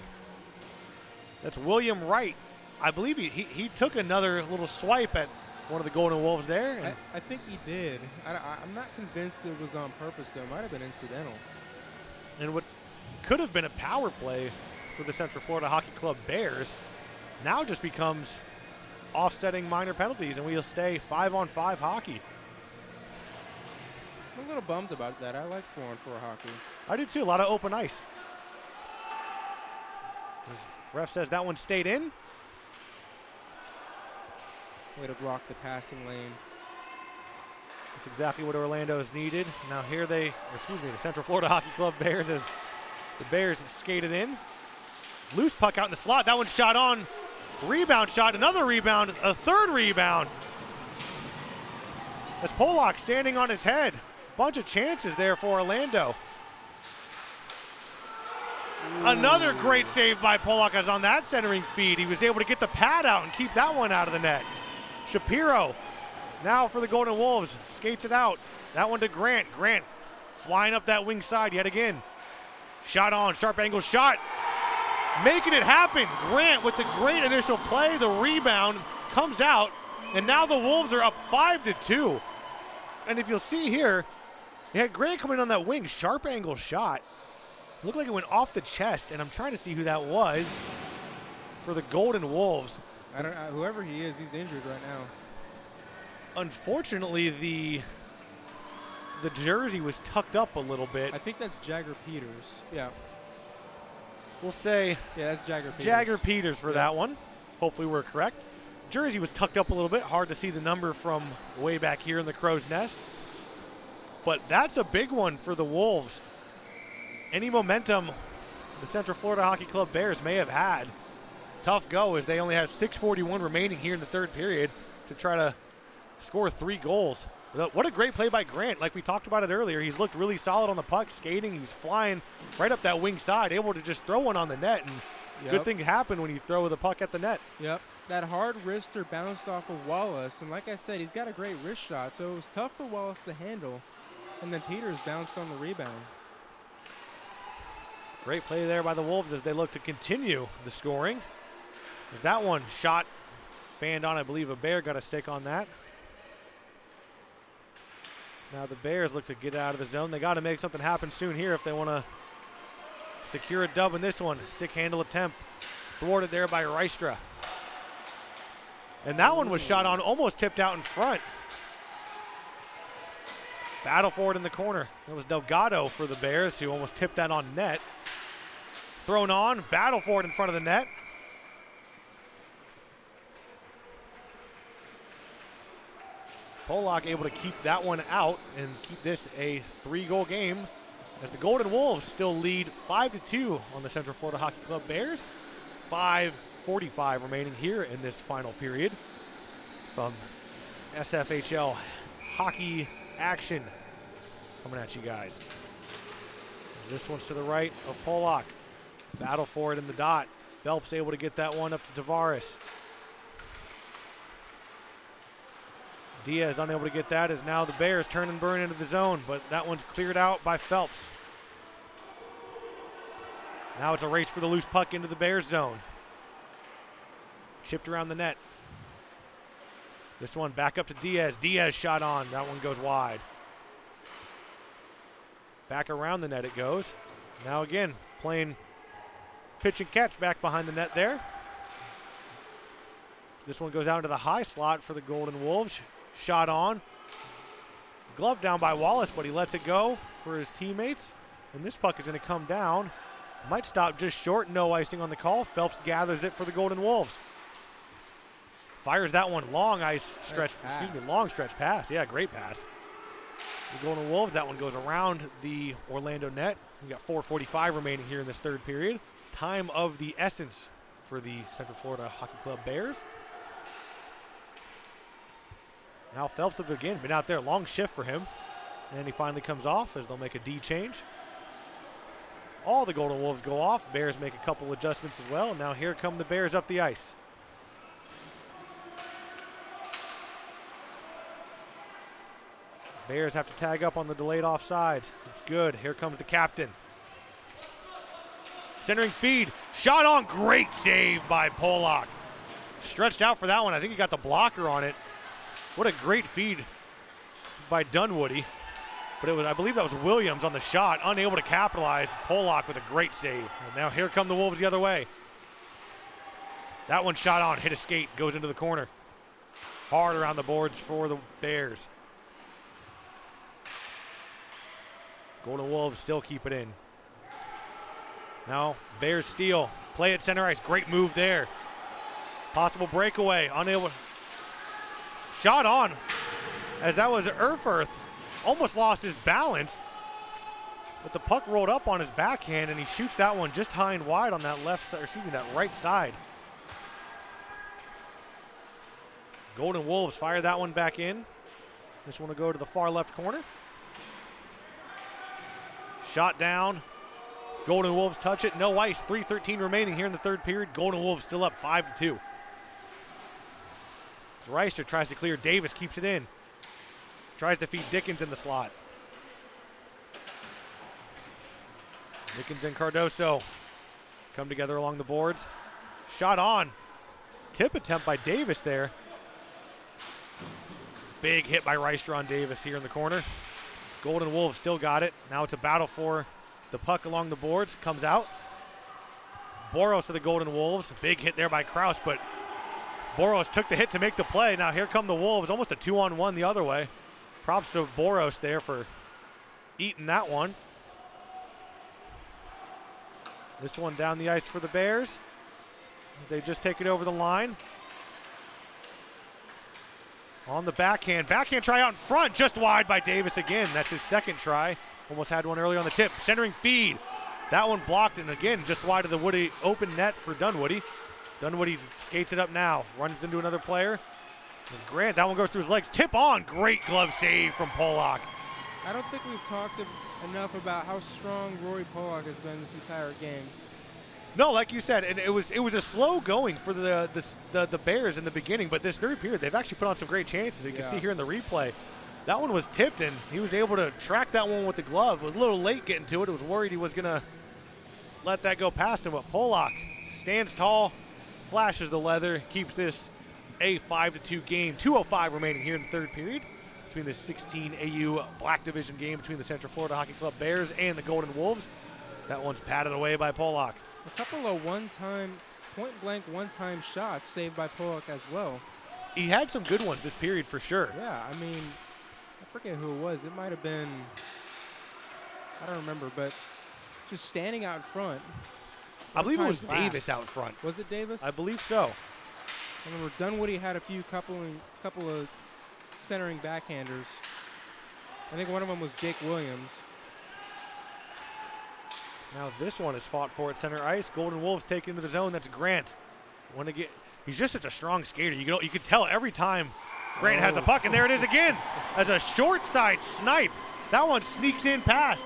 That's William Wright. I believe he took another little swipe at one of the Golden Wolves there. I think he did. I'm not convinced it was on purpose, though. It might have been incidental. And what could have been a power play for the Central Florida Hockey Club Bears now just becomes offsetting minor penalties, and we'll stay 5-on-5 hockey. I'm a little bummed about that. I like 4-on-4 hockey. I do too. A lot of open ice. Ref says that one stayed in. Way to block the passing lane. That's exactly what Orlando has needed. Now here the Central Florida Hockey Club Bears, as the Bears skated in. Loose puck out in the slot. That one shot on. Rebound shot, another rebound, a third rebound. As Polak standing on his head. Bunch of chances there for Orlando. Ooh. Another great save by Polak, as on that centering feed, he was able to get the pad out and keep that one out of the net. Shapiro, now for the Golden Wolves, skates it out. That one to Grant. Grant flying up that wing side yet again. Shot on, sharp angle shot. Making it happen. Grant with the great initial play. The rebound comes out, and now the Wolves are up 5-2. And if you'll see here, they had Grant coming on that wing, sharp angle shot. Looked like it went off the chest, and I'm trying to see who that was for the Golden Wolves. I don't know, whoever he is, he's injured right now. Unfortunately, the jersey was tucked up a little bit. I think that's Jagger Peters. Yeah. We'll say that's Jagger Peters. Jagger Peters for that one. Hopefully we're correct. Jersey was tucked up a little bit. Hard to see the number from way back here in the crow's nest. But that's a big one for the Wolves. Any momentum the Central Florida Hockey Club Bears may have had, tough go, as they only have 6:41 remaining here in the third period to try to score 3 goals. What a great play by Grant. Like we talked about it earlier, he's looked really solid on the puck, skating. He was flying right up that wing side, able to just throw one on the net. And good thing happened when you throw the puck at the net. Yep. That hard wrister bounced off of Wallace. And like I said, he's got a great wrist shot, so it was tough for Wallace to handle. And then Peters bounced on the rebound. Great play there by the Wolves as they look to continue the scoring. There's that one shot fanned on, I believe a Bear got a stick on that. Now the Bears look to get out of the zone. They got to make something happen soon here if they want to secure a dub in this one. Stick handle attempt thwarted there by Rystra. And that one was shot on, almost tipped out in front. Battle for it in the corner. That was Delgado for the Bears, who almost tipped that on net. Thrown on, battle for it in front of the net. Polak able to keep that one out and keep this a 3-goal game, as the Golden Wolves still lead 5-2 on the Central Florida Hockey Club Bears. 5 4:45 remaining here in this final period. Some SFHL hockey action coming at you guys. This one's to the right of Polak. Battle for it in the dot. Phelps able to get that one up to Tavares. Diaz unable to get that as now the Bears turn and burn into the zone, but that one's cleared out by Phelps. Now it's a race for the loose puck into the Bears zone. Chipped around the net. This one back up to Diaz. Diaz shot on. That one goes wide. Back around the net it goes. Now again, playing pitch and catch back behind the net there. This one goes out into the high slot for the Golden Wolves. Shot on. Glove down by Wallace, but he lets it go for his teammates. And this puck is going to come down. Might stop just short. No icing on the call. Phelps gathers it for the Golden Wolves. Fires that one long ice stretch. Long stretch pass. Yeah, great pass. The Golden Wolves, that one goes around the Orlando net. We got 4:45 remaining here in this third period. Time of the essence for the Central Florida Hockey Club Bears. Now Phelps has again been out there, long shift for him. And he finally comes off as they'll make a D change. All the Golden Wolves go off. Bears make a couple adjustments as well. Now here come the Bears up the ice. Bears have to tag up on the delayed offsides. It's good. Here comes the captain. Centering feed. Shot on. Great save by Polak. Stretched out for that one. I think he got the blocker on it. What a great feed by Dunwoody. But it was, I believe that was Williams on the shot. Unable to capitalize. Polak with a great save. And now here come the Wolves the other way. That one shot on. Hit a skate. Goes into the corner. Hard around the boards for the Bears. Golden Wolves still keep it in. Now Bears steal. Play at center ice. Great move there. Possible breakaway. Unable. Shot on. As that was Erfurth. Almost lost his balance. But the puck rolled up on his backhand and he shoots that one just high and wide on that left side, that right side. Golden Wolves fire that one back in. This one will go to the far left corner. Shot down. Golden Wolves touch it. No ice. 3:13 remaining here in the third period. Golden Wolves still up 5-2. As Reister tries to clear. Davis keeps it in. Tries to feed Dickens in the slot. Dickens and Cardoso come together along the boards. Shot on. Tip attempt by Davis there. Big hit by Reister on Davis here in the corner. Golden Wolves still got it. Now it's a battle for the puck along the boards. Comes out. Boros to the Golden Wolves. Big hit there by Kraus, but Boros took the hit to make the play. Now here come the Wolves. Almost a 2-on-1 the other way. Props to Boros there for eating that one. This one down the ice for the Bears. They just take it over the line. On the backhand. Backhand try out in front. Just wide by Davis again. That's his second try. Almost had one earlier on the tip. Centering feed. That one blocked, and again, just wide of the Woody open net for Dunwoody. Dunwoody skates it up now. Runs into another player. There's Grant. That one goes through his legs. Tip on. Great glove save from Polak. I don't think we've talked enough about how strong Rory Polak has been this entire game. No, like you said, and it was a slow going for the Bears in the beginning, but this third period, they've actually put on some great chances. You can see here in the replay. That one was tipped, and he was able to track that one with the glove. Was a little late getting to it. Was worried he was going to let that go past him, but Polak stands tall, flashes the leather, keeps this a 5-2 game. 2:05 remaining here in the third period between the 16 AU Black Division game between the Central Florida Hockey Club Bears and the Golden Wolves. That one's patted away by Polak. A couple of point-blank one-time shots saved by Polak as well. He had some good ones this period for sure. Yeah, I mean, I forget who it was. It might have been, I don't remember, but just standing out in front. I believe it was Davis out in front. Was it Davis? I believe so. I remember Dunwoody had a couple of centering backhanders. I think one of them was Jake Williams. Now this one is fought for at center ice. Golden Wolves take into the zone. That's Grant. He's just such a strong skater. You could tell every time Grant has the puck, and there it is again as a short side snipe. That one sneaks in past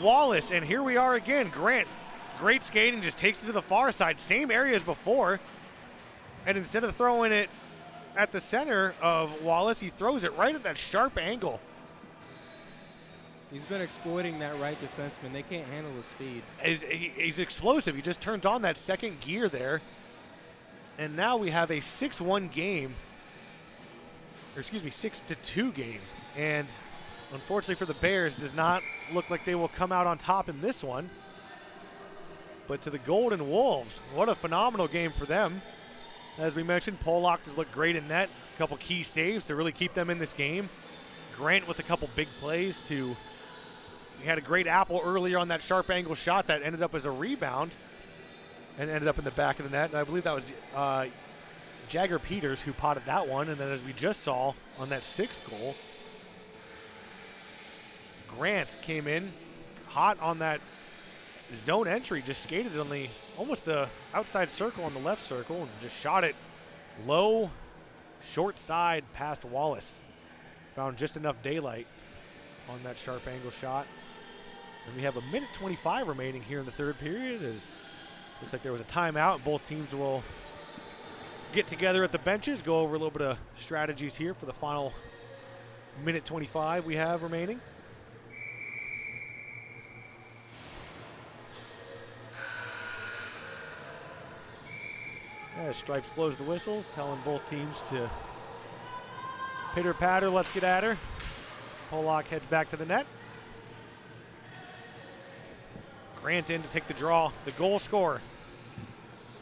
Wallace, and here we are again. Grant, great skating, just takes it to the far side, same area as before, and instead of throwing it at the center of Wallace, he throws it right at that sharp angle. He's been exploiting that right defenseman. They can't handle his speed. He's explosive. He just turns on that second gear there. And now we have a 6-1 game, or excuse me, 6-2 game. And unfortunately for the Bears, does not look like they will come out on top in this one. But to the Golden Wolves, what a phenomenal game for them. As we mentioned, Pollock has looked great in net. A couple key saves to really keep them in this game. Grant with a couple big plays to... He had a great apple earlier on that sharp angle shot that ended up as a rebound and ended up in the back of the net. And I believe that was Jagger Peters who potted that one. And then as we just saw on that sixth goal, Grant came in hot on that zone entry, just skated on the almost the outside circle on the left circle and just shot it low, short side past Wallace. Found just enough daylight on that sharp angle shot. And we have 1:25 remaining here in the third period. As looks like there was a timeout. Both teams will get together at the benches, go over a little bit of strategies here for the final 1:25 we have remaining. As Stripes blows the whistles, telling both teams to pitter patter, let's get at her. Pollock heads back to the net. Grant in to take the draw, the goal scorer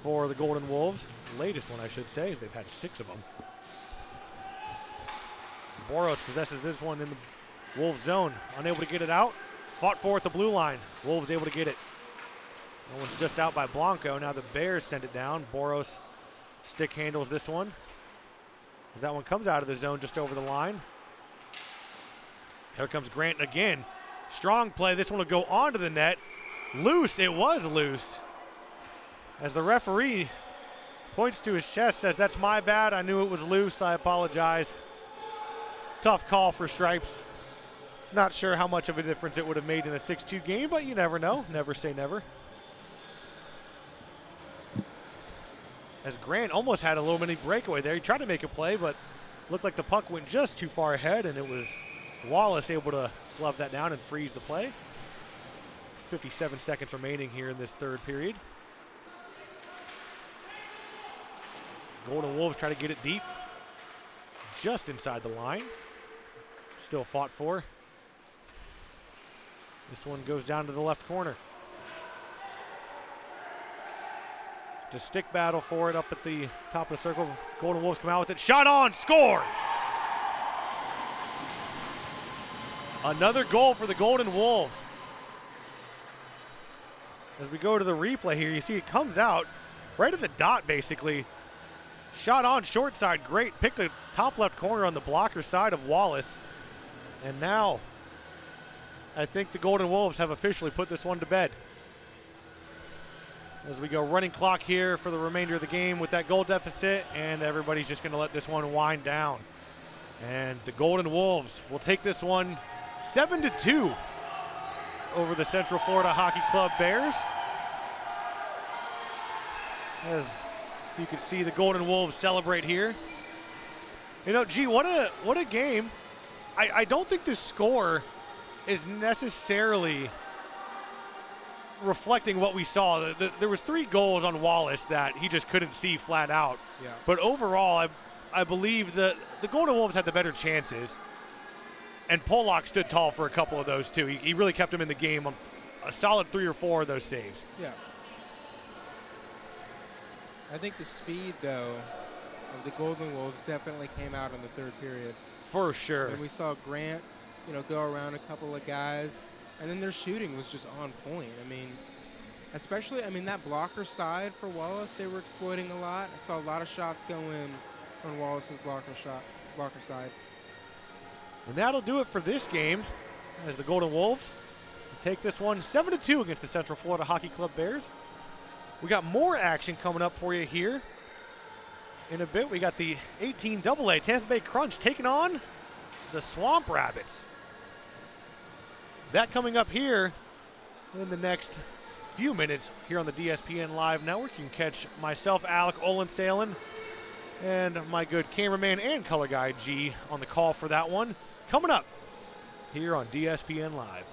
for the Golden Wolves. The latest one, I should say, as they've had 6 of them. Boros possesses this one in the Wolves zone, unable to get it out. Fought for at the blue line. Wolves able to get it. That one's just out by Blanco. Now the Bears send it down. Boros stick handles this one, as that one comes out of the zone just over the line. Here comes Grant again. Strong play. This one will go onto the net. Loose. It was loose. As the referee points to his chest, says, "That's my bad. I knew it was loose. I apologize." Tough call for Stripes. Not sure how much of a difference it would have made in a 6-2 game, but you never know. Never say never. As Grant almost had a little mini breakaway there. He tried to make a play, but looked like the puck went just too far ahead, and it was Wallace able to glove that down and freeze the play. 57 seconds remaining here in this third period. Golden Wolves try to get it deep, just inside the line. Still fought for. This one goes down to the left corner. To stick battle for it up at the top of the circle. Golden Wolves come out with it. Shot on, scores! Another goal for the Golden Wolves. As we go to the replay here, you see it comes out right at the dot, basically. Shot on, short side, great. Picked the top left corner on the blocker side of Wallace. And now, I think the Golden Wolves have officially put this one to bed. As we go running clock here for the remainder of the game with that goal deficit, and everybody's just going to let this one wind down. And the Golden Wolves will take this one 7-2 over the Central Florida Hockey Club Bears. As you can see the Golden Wolves celebrate here. You know, gee, what a game. I don't think the score is necessarily reflecting what we saw. There was 3 goals on Wallace that he just couldn't see flat out. Yeah. But overall, I believe the Golden Wolves had the better chances. And Pollock stood tall for a couple of those too. He really kept him in the game on a solid 3 or 4 of those saves. Yeah. I think the speed, though, of the Golden Wolves definitely came out in the third period. For sure. And we saw Grant, go around a couple of guys, and then their shooting was just on point. I mean, especially, that blocker side for Wallace, they were exploiting a lot. I saw a lot of shots go in on Wallace's blocker side. And that'll do it for this game, as the Golden Wolves take this one 7-2 against the Central Florida Hockey Club Bears. We got more action coming up for you here. In a bit, we got the 18 AA Tampa Bay Crunch taking on the Swamp Rabbits. That coming up here in the next few minutes here on the DSPN Live Network. You can catch myself, Alec Olensalen, and my good cameraman and color guy, G, on the call for that one. Coming up here on DSPN Live.